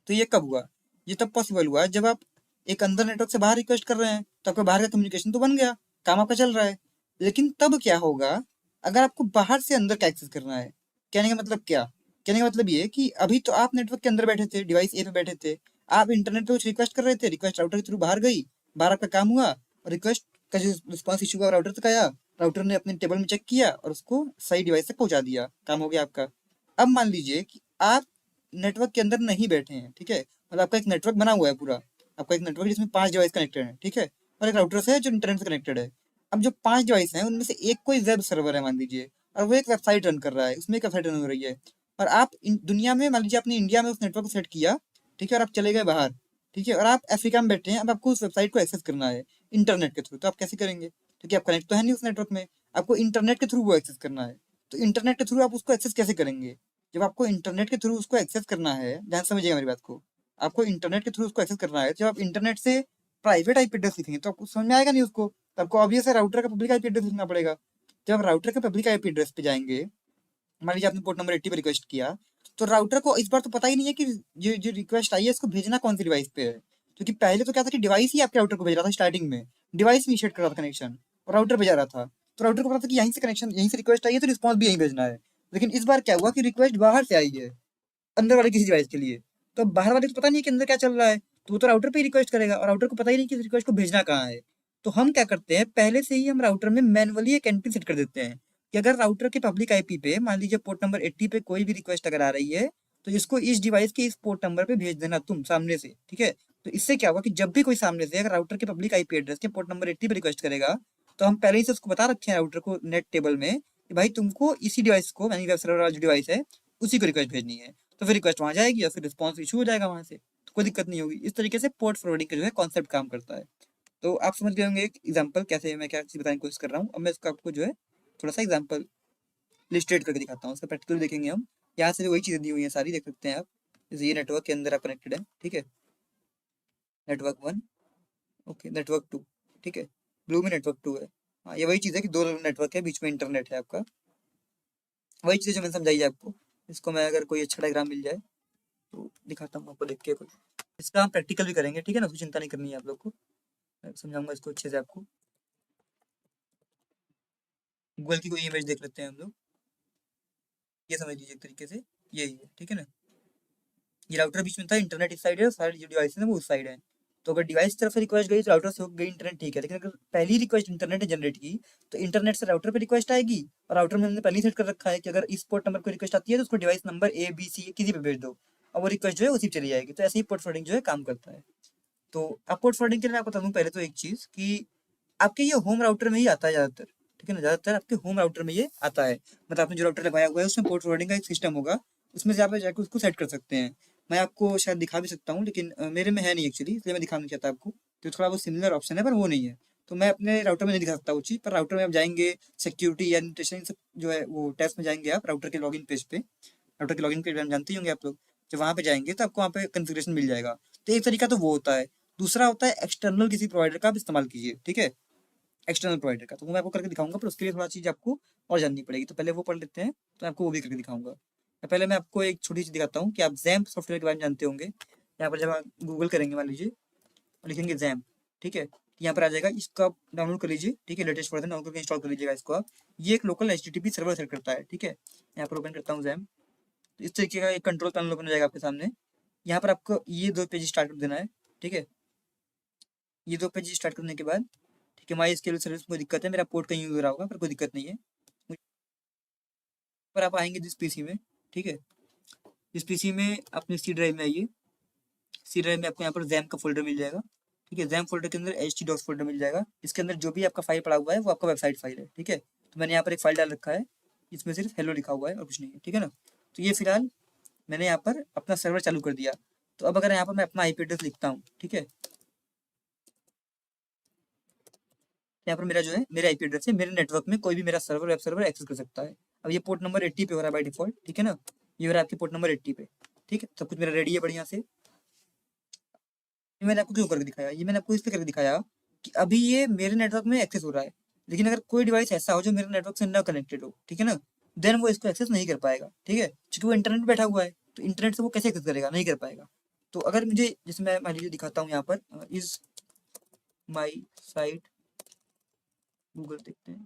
तो ये कब हुआ, ये तब पॉसिबल हुआ जब आप एक अंदर नेटवर्क से बाहर रिक्वेस्ट कर रहे हैं, तो आपका बाहर का कम्युनिकेशन तो बन गया, काम आपका चल रहा है। लेकिन तब क्या होगा, अगर आपको बाहर से अंदर का एक्सेस करना है। कहने का मतलब क्या, कहने का मतलब ये कि अभी तो आप नेटवर्क के अंदर बैठे थे, डिवाइस ए पे बैठे थे, आप इंटरनेट पे कुछ रिक्वेस्ट कर रहे थे, रिक्वेस्ट राउटर के थ्रू बाहर गई, बाहर आपका काम हुआ, और रिक्वेस्ट का जो रिस्पॉन्स इशू हुआ राउटर तक आया, राउटर ने अपने टेबल में चेक किया और उसको सही डिवाइस तक पहुंचा दिया, काम हो गया आपका। अब मान लीजिए कि आप नेटवर्क के अंदर नहीं बैठे हैं, ठीक है, मतलब आपका एक नेटवर्क बना हुआ है पूरा, आपका एक नेटवर्क जिसमें 5 डिवाइस कनेक्टेड है, ठीक है, और एक राउटर से है जो इंटरनेट से कनेक्टेड है। अब जो 5 डिवाइस हैं उनमें से एक कोई वेब सर्वर है मान लीजिए, और वो एक वेबसाइट रन कर रहा है, उसमें एक वेबसाइट रन हो रही है, और आप दुनिया में मान लीजिए आपने इंडिया में उस नेटवर्क को सेट किया, ठीक है, और आप चले गए बाहर, ठीक है, और आप अफ्रीका में बैठे हैं, अब आपको उस वेबसाइट को एक्सेस करना है इंटरनेट के थ्रू, तो आप कैसे करेंगे, क्योंकि आप कनेक्ट तो है नहीं उस नेटवर्क में, आपको इंटरनेट के थ्रू वो एक्सेस करना है। तो इंटरनेट के थ्रू आप उसको एक्सेस कैसे करेंगे, जब आपको इंटरनेट के थ्रू उसको एक्सेस करना है, ध्यान से समझिएगा मेरी बात को, आपको इंटरनेट के थ्रू उसको एक्सेस करना है, जब आप इंटरनेट से प्राइवेट आईपी एड्रेस लिखेंगे तो आपको समझ में आएगा नहीं उसको, तो आपको ऑब्वियस है राउटर का पब्लिक आईपी एड्रेस लिखना पड़ेगा। जब आप राउटर के पब्लिक आईपी एड्रेस पे जाएंगे, मान लीजिए आपने पोर्ट नंबर 80 पे रिक्वेस्ट किया, तो राउटर को इस बार तो पता ही नहीं है कि जो जो रिक्वेस्ट आई है इसको भेजना कौन सी डिवाइस पे है, क्योंकि पहले तो क्या था कि डिवाइस ही आपके राउटर को भेज रहा था, स्टार्टिंग में डिवाइस इनिशिएट कर रहा था कनेक्शन, और राउटर भेजा रहा था, तो राउटर को पता था कि यहीं से कनेक्शन, यहीं से रिक्वेस्ट आई है तो रिस्पॉन्स भी यहीं भेजना है। लेकिन इस बार क्या हुआ कि रिक्वेस्ट बाहर से आई है, अंदर वाले किसी डिवाइस के लिए, तो अब बाहर वाले को पता नहीं है कि अंदर क्या चल रहा है, तो वो तो राउटर पे ही रिक्वेस्ट करेगा, और राउटर को पता ही नहीं कि इस रिक्वेस्ट को भेजना कहाँ है। तो हम क्या करते हैं, पहले से ही हम राउटर में मैनुअली एक एंट्री सेट कर देते हैं कि अगर राउटर के पब्लिक आईपी पे मान लीजिए पोर्ट नंबर 80 पे कोई भी रिक्वेस्ट अगर आ रही है, तो इसको इस डिवाइस के इस पोर्ट नंबर पे भेज देना तुम सामने से, ठीक है। तो इससे क्या होगा कि जब भी कोई सामने से अगर राउटर के पब्लिक आईपी एड्रेस के पोर्ट नंबर 80 पे रिक्वेस्ट करेगा, तो हम पहले ही से उसको बता रखे हैं राउटर को नेट टेबल में कि भाई तुमको इसी डिवाइस को, यानी वेब सर्वर वाला जो डिवाइस है उसी को रिक्वेस्ट भेजनी है। तो फिर रिक्वेस्ट वहाँ जाएगी और फिर रिस्पॉन्स इशू हो जाएगा वहाँ से, तो कोई दिक्कत नहीं होगी। इस तरीके से पोर्ट फॉरवर्डिंग का जो है कॉन्सेप्ट काम करता है। तो आप समझ गए होंगे एक एग्जांपल कैसे मैं क्या चीज़ बताने की कोशिश कर रहा हूँ। अब मैं इसका आपको जो है थोड़ा सा एग्जांपल इलिस्ट्रेट करके दिखाता हूँ, उसका प्रैक्टिकल देखेंगे हम। यहाँ से भी वही चीज़ें दी हुई हैं सारी, देख सकते हैं आप। जैसे ये नेटवर्क के अंदर आप कनेक्टेड है, ठीक है, नेटवर्क 1, ओके, नेटवर्क 2, ठीक है, ब्लू में नेटवर्क 2 है। हाँ, ये वही चीज़ है कि 2 नेटवर्क है, बीच में इंटरनेट है आपका, वही चीज़ जो मैंने समझाई है आपको। इसको मैं अगर कोई अच्छा डायग्राम मिल जाए तो दिखाता हूँ आपको देख के कुछ। इसका हम प्रैक्टिकल भी करेंगे, ठीक है ना, उसकी चिंता नहीं करनी है आप लोग को, मैं समझाऊंगा इसको अच्छे से आपको। गूगल की कोई इमेज देख लेते हैं हम लोग, ये समझ लीजिए एक तरीके से यही है, ठीक है ना। ये राउटर बीच में था, इंटरनेट इस साइड है, सारी जो डिवाइस है वो उस साइड है। तो अगर डिवाइस की तरफ से रिक्वेस्ट गई तो राउटर से हो गई इंटरनेट, ठीक है। लेकिन अगर पहली रिक्वेस्ट इंटरनेट ने जनरेट की तो इंटरनेट से राउटर पे रिक्वेस्ट आएगी, और राउटर में हमने पहले सेट कर रखा है कि अगर इस पोर्ट नंबर को रिक्वेस्ट आती है तो उसको डिवाइस नंबर ABC किसी पे भेज दो, और वो रिक्वेस्ट जो है उसी पे चली जाएगी। तो ऐसे ही पोर्ट फॉरवर्डिंग जो है काम करता है। तो अब पोर्ट फॉरवर्डिंग के लिए आपको बता दूं पहले तो एक चीज कि आपके ये होम राउटर में ही आता है ज्यादातर, ठीक है ना, ज्यादातर आपके होम राउटर में ये आता है। मतलब आपने जो राउटर लगाया हुआ है उसमें पोर्ट फॉरवर्डिंग का एक सिस्टम होगा, उसमें से आप जाकर उसको सेट कर सकते हैं। मैं आपको शायद दिखा भी सकता हूँ, लेकिन मेरे में है नहीं एक्चुअली, इसलिए मैं दिखा नहीं चाहता आपको। तो थोड़ा वो सिमिलर ऑप्शन है पर वो नहीं है। तो मैं अपने राउटर में नहीं दिखा सकता वो चीज़, पर राउटर में आप जाएंगे, सिक्योरिटी या एडमिनिस्ट्रेशन सब जो है वो टैब्स में जाएंगे आप राउटर के लॉगिन पेज पे। राउटर के लॉगिन पेज जानते ही होंगे आप लोग। जब वहाँ पे जाएंगे तो आपको वहाँ पे कॉन्फ़िगरेशन मिल जाएगा। तो एक तरीका तो वो होता है। दूसरा होता है एक्सटर्नल किसी प्रोवाइडर का आप इस्तेमाल कीजिए, ठीक है, एक्सटर्नल प्रोवाइडर का। तो वो मैं आपको करके दिखाऊंगा, पर उसके लिए थोड़ा चीज़ आपको और जाननी पड़ेगी। तो पहले वो पढ़ लेते हैं, तो मैं आपको वो भी करके दिखाऊंगा। तो पहले मैं आपको एक छोटी चीज़ दिखाता हूँ कि आप जैम्प सॉफ्टवेयर के बारे में जानते होंगे। यहाँ पर जब आप गूगल करेंगे, मान लीजिए और लिखेंगे जैम्प, ठीक है, तो यहाँ पर आ जाएगा, इसको आप डाउनलोड कर लीजिए, ठीक है, लेटेस्ट वर्जन डाउनलोड करके इंस्टॉल कर लीजिएगा इसको आप। ये एक लोकल HTTP सर्वर सेट करता है, ठीक है। यहाँ पर ओपन करता हूँ जैम्प, तो इस तरीके का एक कंट्रोल पैनल ओपन हो जाएगा आपके सामने। यहाँ पर आपको ये 2 पेज स्टार्ट कर देना है, ठीक है। ये 2 पेज स्टार्ट करने के बाद, ठीक है, माई एसक्यूएल सर्विस में कोई दिक्कत है, मेरा पोर्ट कहीं यूज हो रहा होगा, पर कोई दिक्कत नहीं है। पर आप आएंगे जिस पीसी में, ठीक है, जिस पीसी में अपने सी ड्राइव में आइए। सी ड्राइव में आपको यहाँ पर जैम का फोल्डर मिल जाएगा, ठीक है। जैम फोल्डर के अंदर htdocs फोल्डर मिल जाएगा। इसके अंदर जो भी आपका फाइल पड़ा हुआ है वो आपका वेबसाइट फाइल है, ठीक है। तो मैंने यहाँ पर एक फाइल डाल रखा है, इसमें सिर्फ हेलो लिखा हुआ है और कुछ नहीं है, ठीक है ना। तो ये फिलहाल मैंने यहाँ पर अपना सर्वर चालू कर दिया। तो अब अगर यहाँ पर मैं अपना IP एड्रेस लिखता हूँ, ठीक है, यहाँ पर मेरा जो है मेरा IP एड्रेस है, मेरे नेटवर्क में कोई भी मेरा सर्वर वेब सर्वर एक्सेस कर सकता है। अब ये पोर्ट नंबर 80 पे हो रहा है बाई डिफॉल्ट, ठीक है ना। ये हो रहा है आपके पोर्ट नंबर 80 पे, ठीक है। सब कुछ मेरा रेडी है बढ़िया से। ये मैंने आपको क्यों करके दिखाया, ये मैंने आपको इसलिए करके दिखाया कि अभी ये मेरे नेटवर्क में एक्सेस हो रहा है। लेकिन अगर कोई डिवाइस ऐसा हो जो मेरे नेटवर्क से ना कनेक्टेड हो, ठीक है ना, देन वो इसको एक्सेस नहीं कर पाएगा, ठीक है, क्योंकि वो इंटरनेट पे बैठा हुआ है। तो इंटरनेट से वो कैसे एक्सेस करेगा, नहीं कर पाएगा। तो अगर मुझे, जैसे मैं मान लीजिए दिखाता हूँ यहाँ पर, इज माई साइट गूगल, देखते हैं।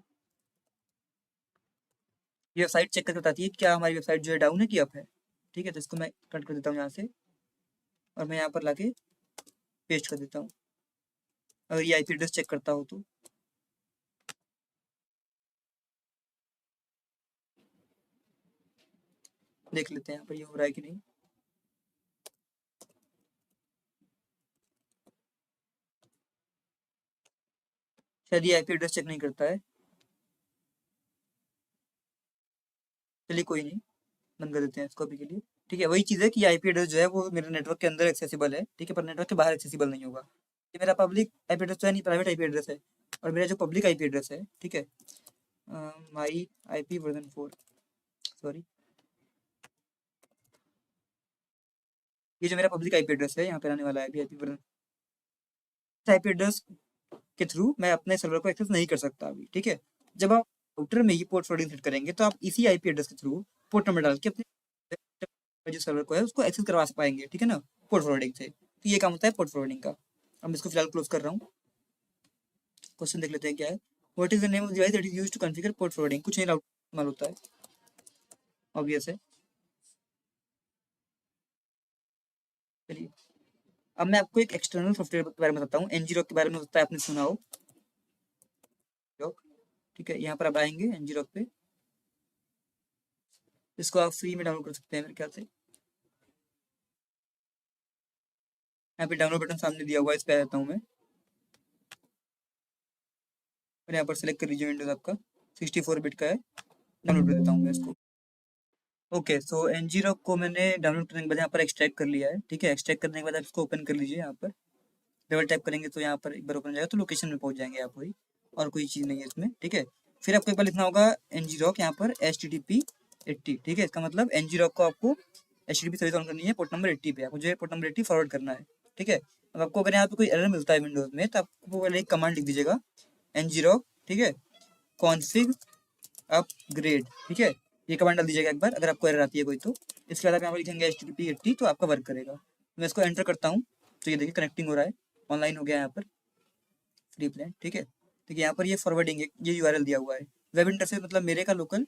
ये वेबसाइट चेक करके बताती है कि क्या हमारी वेबसाइट जो है डाउन है कि अप है, ठीक है। तो इसको मैं कट कर देता हूँ यहाँ से, और मैं यहाँ पर लाके पेस्ट कर देता हूँ। अगर ये IP एड्रेस चेक करता हो तो देख लेते हैं यहाँ पर ये हो रहा है कि नहीं। शायद ये IP एड्रेस चेक नहीं करता है, चलिए कोई नहीं, बंद कर देते हैं इसको अभी के लिए, ठीक है। वही चीज़ है कि IP एड्रेस जो है वो मेरे नेटवर्क के अंदर एक्सेसिबल है, ठीक है, पर नेटवर्क के बाहर एक्सेसिबल नहीं होगा। ये मेरा पब्लिक IP एड्रेस तो है नहीं, प्राइवेट IP एड्रेस है। और मेरा जो पब्लिक IP एड्रेस है, ठीक है, माई IP वर्जन 4, सॉरी, ये जो मेरा पब्लिक IP एड्रेस है यहाँ पे आने वाला है अभी IP वर्जन, IP एड्रेस के थ्रू मैं अपने सर्वर को एक्सेस नहीं कर सकता अभी, ठीक है। जब आप राउटर में ही पोर्ट फॉरवर्डिंग सेट करेंगे तो आप इसी IP एड्रेस के थ्रू पोर्ट नंबर डाल के अपने जो सर्वर को है उसको एक्सेस करवा पाएंगे, ठीक है ना, पोर्ट फॉरवर्डिंग से। तो ये काम होता है पोर्ट फॉरवर्डिंग का। अब मैं इसको फिलहाल क्लोज कर रहा हूँ। क्वेश्चन देख लेते हैं क्या है। What is the name of the device that is used to configure port forwarding. कुछ नहीं, राउटर इस्तेमाल होता है, ऑब्वियस है। चलिए, अब मैं आपको एक एक्सटर्नल सॉफ्टवेयर के बारे में बताता हूँ। ngrok के बारे में हो सकता है आपने सुना हो, ठीक है। यहाँ पर आप आएंगे ngrok पे, इसको आप फ्री में डाउनलोड कर सकते हैं मेरे ख्याल से। यहाँ पे डाउनलोड बटन सामने दिया हुआ है, इस पे आ जाता हूँ मैं, और यहाँ पर सेलेक्ट कर लीजिए विंडोज आपका 64 बिट का है। डाउनलोड कर देता हूँ मैं इसको। ओके, सो ngrok को मैंने डाउनलोड करने के बाद यहाँ पर एक्सट्रैक्ट कर लिया है, ठीक है। एक्सट्रैक्ट करने के बाद आप इसको ओपन कर लीजिए। यहाँ पर डबल टैप करेंगे तो यहाँ पर एक बार ओपन हो जाएगा, तो लोकेशन में पहुंच जाएंगे आप, वही, और कोई चीज़ नहीं है इसमें, ठीक है। फिर आपको एक बार लिखना होगा ngrok, यहाँ पर HTTP 80, ठीक है। इसका मतलब ngrok को आपको HTTP सर्विस ऑन करनी है पोर्ट नंबर 80 पे, आपको जो है पोर्ट नंबर 80 फॉरवर्ड करना है, ठीक है। अब आपको अगर यहाँ पे कोई एरर मिलता है विंडोज में, तो आपको पहले एक कमांड लिख दीजिएगा ngrok, ठीक है, कॉन्फिग अपग्रेड, ठीक है। ये कमांड डाल दीजिएगा एक बार अगर आपको एरर आती है कोई तो। इसके बाद आप यहाँ पर लिखेंगे HTTP 80 तो आपका वर्क करेगा। मैं इसको एंटर करता हूँ तो ये देखिए कनेक्टिंग हो रहा है, ऑनलाइन हो गया यहाँ पर फ्री प्लान। ठीक है, देखिए यहाँ पर ये फॉरवर्डिंग है, ये URL दिया हुआ है। वेब इंटरफेस मतलब मेरे का लोकल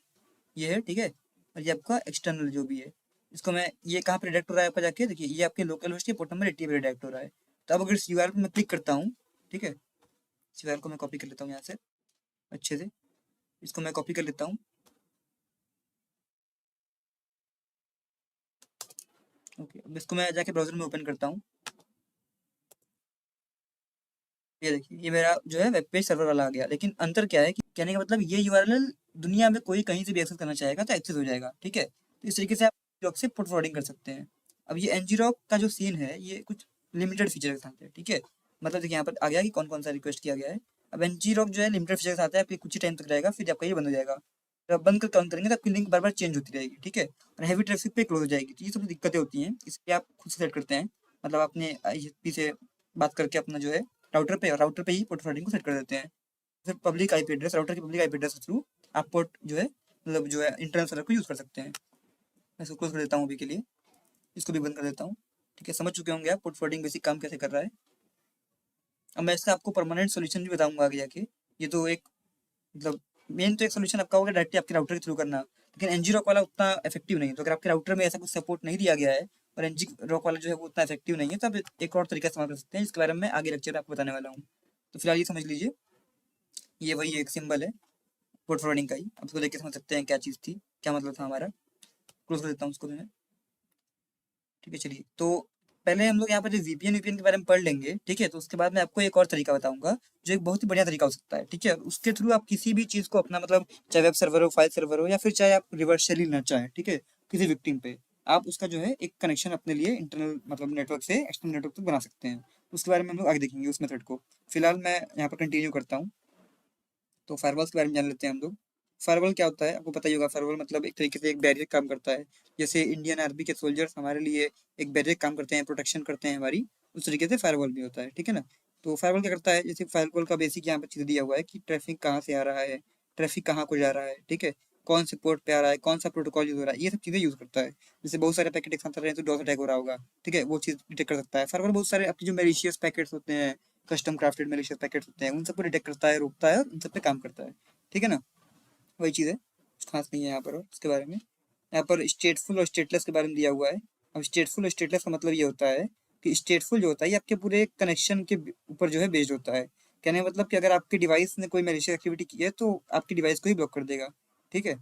ये है, ठीक है, और ये आपका एक्सटर्नल जो भी है। इसको मैं ये कहाँ पर रिडायरेक्ट हो रहा है आपका जाके देखिए, ये आपके लोकल होस्ट के पोर्ट नंबर 80 पर रिडायरेक्ट हो रहा है। तो अब अगर इस URL पर मैं क्लिक करता हूँ, ठीक है, इस URL को मैं कॉपी कर लेता हूँ यहाँ से अच्छे से, इसको मैं कॉपी कर लेता हूँ। ओके, अब इसको मैं जाके ब्राउजर में ओपन करता हूँ। ये देखिए ये मेरा जो है वेब पेज सर्वर वाला आ गया, लेकिन अंतर क्या है कि कहने का मतलब ये URL दुनिया में कोई कहीं से भी एक्सेस करना चाहेगा तो एक्सेस हो जाएगा। ठीक है, तो इस तरीके से आप रॉक से पोर्ट फॉरवर्डिंग कर सकते हैं। अब ये ngrok का जो सीन है ये कुछ लिमिटेड फीचर के साथ है। ठीक है, मतलब देखिए यहाँ पर आ गया कि कौन कौन सा रिक्वेस्ट किया गया है। अब ngrok जो है लिमिटेड फीचर के साथ है, आपके कुछ ही टाइम तक रहेगा, फिर आपका ये बंद हो जाएगा। जब बंद कर काउंट करेंगे तो आपकी लिंक बार बार चेंज होती रहेगी। ठीक है, और हैवी ट्रैफिक पे क्लोज हो जाएगी। तो ये सब दिक्कतें होती हैं, इसलिए आप खुद से सेट करते हैं, मतलब अपने ISP से बात करके अपना जो है राउटर पे ही पोर्ट फॉरवर्डिंग को सेट कर देते हैं। फिर पब्लिक आईपी एड्रेस, राउटर की पब्लिक आईपी एड्रेस के थ्रू आप पोर्ट जो है मतलब जो है इंटरनल सर्वर को यूज़ कर सकते हैं। मैं इसको क्लोज कर देता हूँ अभी के लिए, इसको भी बंद कर देता हूँ। ठीक है, समझ चुके होंगे आप पोर्ट फॉरवर्डिंग बेसिक काम कैसे कर रहा है। अब मैं इसका आपको परमानेंट सोल्यूशन भी बताऊंगा आगे जाके। ये तो एक मतलब मेन तो एक सोल्यूशन आपका होगा डायरेक्टली आपके राउटर के थ्रू करना, लेकिन ngrok वाला उतना इफेक्टिव नहीं है। तो अगर आपके राउटर में ऐसा कुछ सपोर्ट नहीं दिया गया है और ngrok वाला जो है वो उतना इफेक्टिव नहीं है, तो आप एक और तरीका इस्तेमाल कर सकते हैं, जिसके बारे में मैं आगे लेक्चर में आपको बताने वाला हूँ। तो फिलहाल ये समझ लीजिए, ये वही एक सिंबल है पोर्ट फॉरवर्डिंग का ही। आप इसको देख के समझ सकते हैं क्या चीज़ थी, क्या मतलब था हमारा। क्लोज कर देता हूँ उसको भी मैं। ठीक है, चलिए तो पहले हम लोग यहाँ पर जो VPN के बारे में पढ़ लेंगे। ठीक है, तो उसके बाद मैं आपको एक और तरीका बताऊंगा जो एक बहुत ही बढ़िया तरीका हो सकता है। ठीक है, उसके थ्रू आप किसी भी चीज़ को अपना मतलब चाहे वेब सर्वर हो, फाइल सर्वर हो, या फिर चाहे आप रिवर्स शेल लेना चाहें, ठीक है, किसी विक्टिम पे आप उसका जो है एक कनेक्शन अपने लिए इंटरनल मतलब नेटवर्क से एक्सटर्नल नेटवर्क तक बना सकते हैं। उसके बारे में हम लोग आगे देखेंगे उस मेथड को। फिलहाल मैं यहाँ पर कंटिन्यू करता हूँ। तो फायरवॉल्स के बारे में जान लेते हैं हम लोग। फायरवॉल क्या होता है आपको पता ही होगा। फायरवॉल मतलब एक तरीके से एक बैरियर काम करता है। जैसे इंडियन आर्मी के सोल्जर्स हमारे लिए एक बैरियर काम करते हैं, प्रोटेक्शन करते हैं हमारी, उस तरीके से फायरवॉल भी होता है। ठीक है ना। तो फायरवॉल क्या करता है, जैसे फायरवॉल का बेसिक यहाँ पर चीज़ दिया हुआ है कि ट्रैफिक कहाँ से आ रहा है, ट्रैफिक कहाँ को जा रहा है, ठीक है, कौन से पोर्ट पे आ रहा है, कौन सा प्रोटोकॉल यूज हो रहा है, ये सब चीज़ें यूज करता है। जैसे बहुत सारे पैकेट एक साथ आ रहे हैं तो डॉस अटैक हो रहा होगा, ठीक है, वो चीज़ डिटेक्ट कर सकता है। फायरवॉल बहुत सारे आपके जो मेलिशियस पैकेट्स होते हैं, कस्टम क्राफ्टेड मेलिशियस पैकेट्स होते हैं, उन सबको डिटेक्ट करता है, रोकता है और उन सब पे काम करता है। ठीक है ना, वही चीज़ है, कुछ खास नहीं है यहाँ पर। और इसके बारे में यहाँ पर स्टेटफुल और स्टेटलेस के बारे में दिया हुआ है। अब स्टेटफुल और स्टेटलेस का मतलब ये होता है कि स्टेटफुल जो होता है ये आपके पूरे कनेक्शन के ऊपर जो है बेस्ड होता है। कहने का मतलब कि अगर आपके डिवाइस ने कोई मैलिशियस एक्टिविटी की है तो आपकी डिवाइस को ही ब्लॉक कर देगा। ठीक है,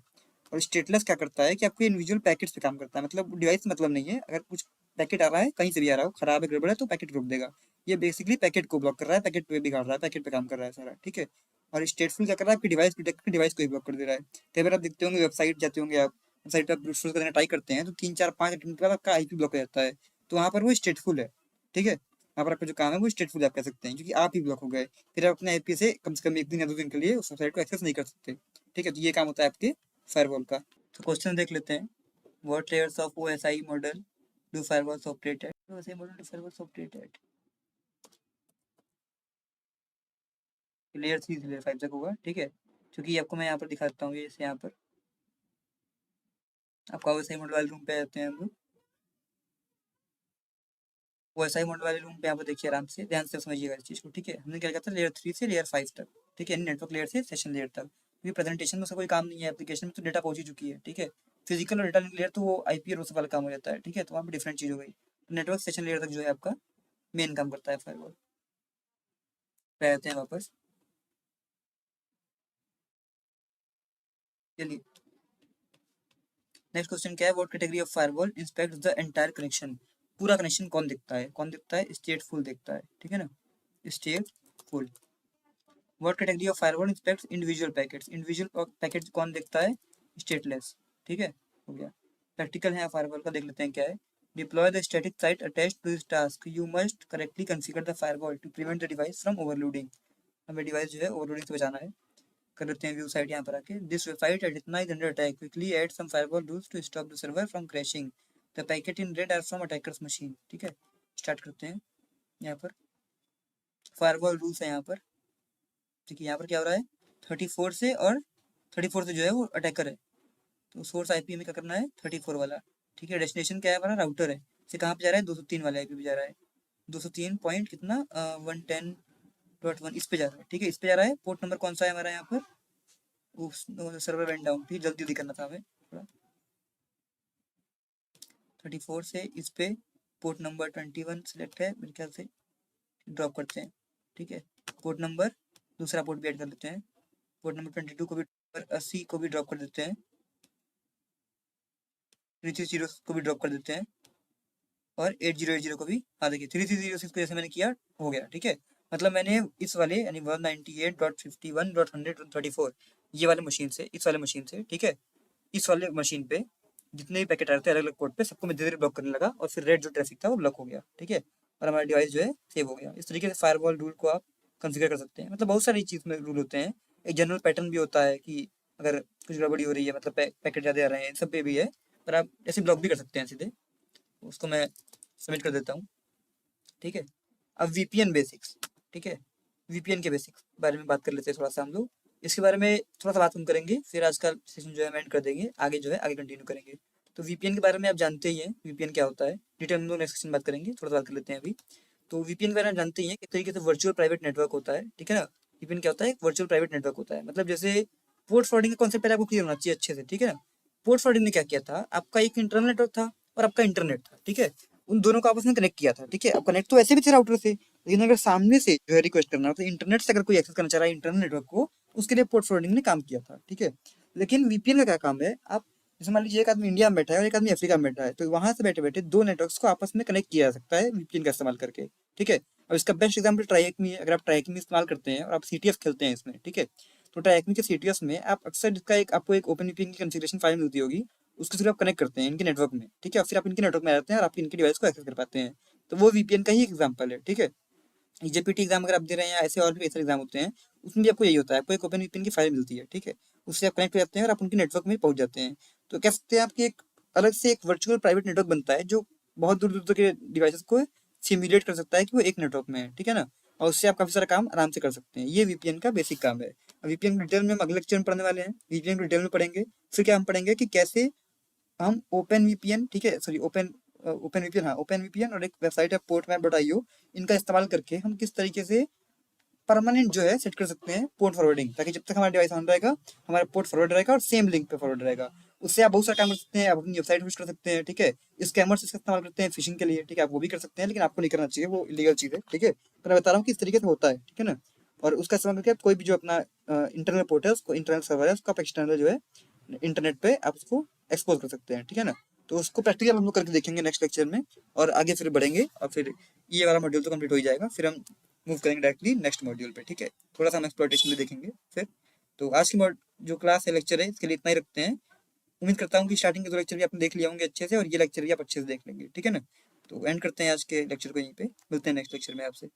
और स्टेटलेस क्या करता है कि आपके इंडिविजुअल पैकेट्स पे काम करता है, मतलब डिवाइस मतलब नहीं है, अगर कुछ पैकेट आ रहा है कहीं से भी आ रहा हो, खराब है, गड़बड़ है, तो पैकेट रोक देगा। ये बेसिकली पैकेट को ब्लॉक कर रहा है, पैकेट पे बिगाड़ रहा है, पैकेट पे काम कर रहा है सारा। ठीक है, और स्टेटफुल क्या कर रहा है, आपकी डिवाइस डिटेक्ट करके डिवाइस को ही ब्लॉक कर दे रहा है। कई बार आप देखते होंगे वेबसाइट जाते होंगे आप, वेबसाइट पर आप ब्राउज़र करने ट्राई करते हैं तो 3 4 5 अटेम्प्ट के बाद आपका IP ब्लॉक हो जाता है। तो वहाँ पर वो स्टेटफुल है। ठीक है, वहाँ पर आपका जो काम है वो स्टेटफुल आप कह सकते हैं, क्योंकि आप ही ब्लॉक हो गए। फिर आप अपने IP से कम 1 दिन या 2 दिन के लिए उस वेबसाइट को एक्सेस नहीं कर सकते। ठीक है, तो ये काम होता है आपके फायरवॉल का। तो क्वेश्चन देख लेते हैं। What layers of OSI model do firewalls operate at? OSI model do firewalls operate at? Layer 3 से लेयर 5 तक होगा। ठीक है, क्योंकि आपको मैं यहाँ पर दिखाता हूँ, ये जैसे यहाँ पर आपका OSI मॉडल वाले रूम पे आते हैं हम लोग। OSI मॉडल वाले रूम पे यहाँ पर देखिए, आराम से ध्यान से समझिएगा इस चीज़ को। ठीक है, हमने क्या किया था लेयर 3 से लेयर 5 तक। ठीक है, नेटवर्क लेयर से सेशन लेयर तक, क्योंकि प्रेजेंटेशन में उसका कोई काम नहीं है, एप्लीकेशन में तो डेटा पहुंच ही चुकी है। ठीक है, फिजिकल और डेटा लिंक लेयर तो वो IP और वो सब वाला काम हो जाता है। ठीक है, तो वहाँ पर डिफरेंट चीज़ हो गई। तो नेटवर्क सेशन लेयर तक जो है आपका मेन काम करता है फायरवॉल। पे आते हैं वापस। चलिए, नेक्स्ट क्वेश्चन क्या है, what category of firewall inspect the entire connection? पूरा कनेक्शन कौन देखता है, कौन देखता है? स्टेटफुल देखता है। ठीक है ना, stateful. What category of firewall inspects individual packets? Individual packets कौन देखता है? स्टेटलेस। ठीक है, हो गया। प्रैक्टिकल है फायरवॉल का, देख लेते हैं क्या है। Deploy the static site attached to this task, you must correctly configure the firewall to prevent the device from overloading. हमें डिवाइस जो है ओवरलोडिंग से बचाना है। कर लेते हैं व्यू साइट यहाँ पर आके। दिस वेबसाइट एडिटना is under attack, quickly add some firewall rules to stop the server from crashing, the packet in red are from attackers machine. ठीक है, स्टार्ट करते हैं। यहाँ पर फायरवॉल रूल्स है यहाँ पर। देखिए यहाँ पर क्या हो रहा है, 34 से, और 34 से जो है वो अटैकर है। तो सोर्स आईपी में क्या करना है 34 वाला, ठीक है। डेस्टिनेशन क्या है हमारा, राउटर है, इसे कहाँ पे जा रहा है 203 वाले आईपी पे जा रहा है, 203 पॉइंट कितना 110.1 इस पे जा रहा है, ठीक है। इस पे जा रहा है। पोर्ट नंबर कौन सा है हमारा यहाँ पर, सर्वर वेंट डाउन, ठीक, जल्दी जल्दी करना था हमें थोड़ा। 34 से इस पे पोर्ट नंबर 21 सिलेक्ट है मेरे ख्याल से, ड्रॉप करते हैं, ठीक है। पोर्ट नंबर दूसरा पोर्ट भी ऐड कर लेते हैं, पोर्ट नंबर 22 को भी, 80 को भी ड्रॉप कर देते हैं, 330 को भी ड्रॉप कर देते हैं, और 8080 को भी, हाँ देखिए 3306 को जैसे मैंने किया हो गया, ठीक है। मतलब मैंने इस वाले यानी 198.51.134 ये वाले मशीन से, इस वाले मशीन से, ठीक है, इस वाले मशीन पे जितने भी पैकेट आ रहे थे अलग अलग पोर्ट पे, सबको मैं धीरे धीरे ब्लॉक करने लगा, और फिर रेड जो ट्रैफिक था वो ब्लॉक हो गया, ठीक है। और हमारा डिवाइस जो है सेव हो गया। इस तरीके से फायरवॉल रूल को आप कंफिगर कर सकते हैं। मतलब बहुत सारी चीज़ में रूल होते हैं। एक जनरल पैटर्न भी होता है कि अगर कुछ गड़बड़ी हो रही है, मतलब पैकेट ज़्यादा आ रहे हैं, इन सब पे भी है। पर आप ऐसे ब्लॉक भी कर सकते हैं सीधे। उसको मैं सबमिट कर देता हूँ, ठीक है। अब वीपीएन बेसिक्स, ठीक है, वीपीएन के बेसिक्स बारे में बात कर लेते हैं थोड़ा सा हम लोग। इसके बारे में थोड़ा सा बात हम करेंगे, फिर आज का सेशन जो है एंड कर देंगे, आगे जो है आगे कंटिन्यू करेंगे। तो वीपीएन के बारे में आप जानते ही हैं, वीपीएन क्या होता है, डिटेल हम लोग नेक्स्ट सेशन बात करेंगे, थोड़ा सा बात कर लेते हैं अभी। तो वीपीएन के बारे में जानते ही हैं, किस तरीके से वर्चुअल प्राइवेट नेटवर्क होता है, ठीक है ना। वीपीएन क्या होता है, एक वर्चुअल प्राइवेट नेटवर्क होता है। मतलब जैसे पोर्ट फॉरवर्डिंग का कॉन्सेप्ट पहले आपको क्लियर होना चाहिए अच्छे से, ठीक है ना। पोर्ट फॉरवर्डिंग ने क्या किया था, आपका एक इंटरनल नेटवर्क था और आपका इंटरनेट था, ठीक है। उन दोनों को आपस में कनेक्ट किया था, ठीक है। अब कनेक्ट तो ऐसे भी थे राउटर से, लेकिन अगर सामने से जो है रिक्वेस्ट करना हो तो इंटरनेट से अगर कोई एक्सेस करना चाह रहा है इंटरनल नेटवर्क को, उसके लिए पोर्ट फॉरवर्डिंग ने काम किया था, ठीक है। लेकिन वीपीएन का क्या काम है, आप जैसे मान लीजिए एक आदमी इंडिया में बैठा है और एक आदमी अफ्रीका में बैठा है, तो वहां से बैठे बैठे दो नेटवर्क्स को आपस में कनेक्ट किया जा सकता है वीपीएन का इस्तेमाल करके, ठीक है। अब इसका बेस्ट एग्जाम्पल ट्राईएकमी है। अगर आप ट्राईएकमी इस्तेमाल करते हैं और आप सीटीएफ खेलते हैं इसमें, ठीक है, तो ट्राईएकमी के सीटीएफ में आप अक्सर इसका एक आपको एक ओपन वीपीएन की कॉन्फ़िगरेशन फाइल मिलती होगी, उसके थ्रू आप कनेक्ट करते हैं इनके नेटवर्क में, ठीक है। फिर आप इनके नेटवर्क में आ जाते हैं और आप इनके डिवाइस को एक्सेस कर पाते हैं। तो वो वीपीएन का ही एग्जाम्पल है, ठीक है। जेपीटी एग्जाम अगर आप दे रहे हैं या ऐसे और भी ऐसे एग्जाम होते हैं, उसमें भी आपको यही होता है, आपको एक ओपन वीपीएन की फाइल मिलती है, ठीक है। उससे आप कनेक्ट हो जाते हैं और आप उनके नेटवर्क में पहुंच जाते हैं। तो कह सकते हैं आपकी एक अलग से एक वर्चुअल प्राइवेट नेटवर्क बनता है, जो बहुत दूर दूर तक के डिवाइसेस को सिम्युलेट कर सकता है कि वो एक नेटवर्क में है, ठीक है ना। और उससे आप काफी सारा काम आराम से कर सकते हैं। ये वीपीएन का बेसिक काम है। वीपीएन डिटेल में हम अगले लेक्चर में पढ़ने वाले हैं, वीपीएन डिटेल में पढ़ेंगे। फिर क्या हम पढ़ेंगे कि कैसे हम ओपन वीपीएन, ठीक है, सॉरी ओपन वीपीएन, हाँ ओपन वीपीएन, और एक वेबसाइट है portmap.io, इनका इस्तेमाल करके हम किस तरीके से परमानेंट जो है सेट कर सकते हैं पोर्ट फॉरवर्डिंग, ताकि जब तक हमारा डिवाइस ऑन रहेगा हमारा पोर्ट फॉरवर्ड रहेगा और सेम लिंक पे फॉरवर्ड रहेगा। उससे आप बहुत सारा काम कर सकते हैं। आप अपनी वेबसाइट होस्ट कर सकते हैं, ठीक है। स्कैमर्स इसका इस्तेमाल करते हैं फिशिंग के लिए, ठीक है, आप वो भी कर सकते हैं, लेकिन आपको नहीं करना चाहिए, वो इलीगल चीज़ है, ठीक है। पर मैं बता रहा हूँ कि इस तरीके से होता है, ठीक है ना। और उसका इस्तेमाल करके आप कोई भी जो अपना इंटरनल पोर्ट है, उसको इंटरनल सर्वर है, उसको आप एक्सटर्नल जो है इंटरनेट पे आप उसको एक्सपोज कर सकते हैं, ठीक है ना। तो उसको प्रैक्टिकल हम लोग करके देखेंगे नेक्स्ट लेक्चर में, और आगे फिर बढ़ेंगे, और फिर ये वाला मॉड्यूल तो कंप्लीट हो ही जाएगा, फिर हम मूव करेंगे डायरेक्टली नेक्स्ट मॉड्यूल पे, ठीक है। थोड़ा सा हम एक्सप्लोरेशन भी देखेंगे फिर। तो आज की जो क्लास है, लेक्चर है, इसके लिए इतना ही रखते हैं। उम्मीद करता हूँ कि स्टार्टिंग के दो लेक्चर भी आपने देख लिया होंगे अच्छे से, और ये लेक्चर भी आप अच्छे से देख लेंगे, ठीक है ना। तो एंड करते हैं आज के लेक्चर को यहीं पे, मिलते हैं नेक्स्ट लेक्चर में आपसे।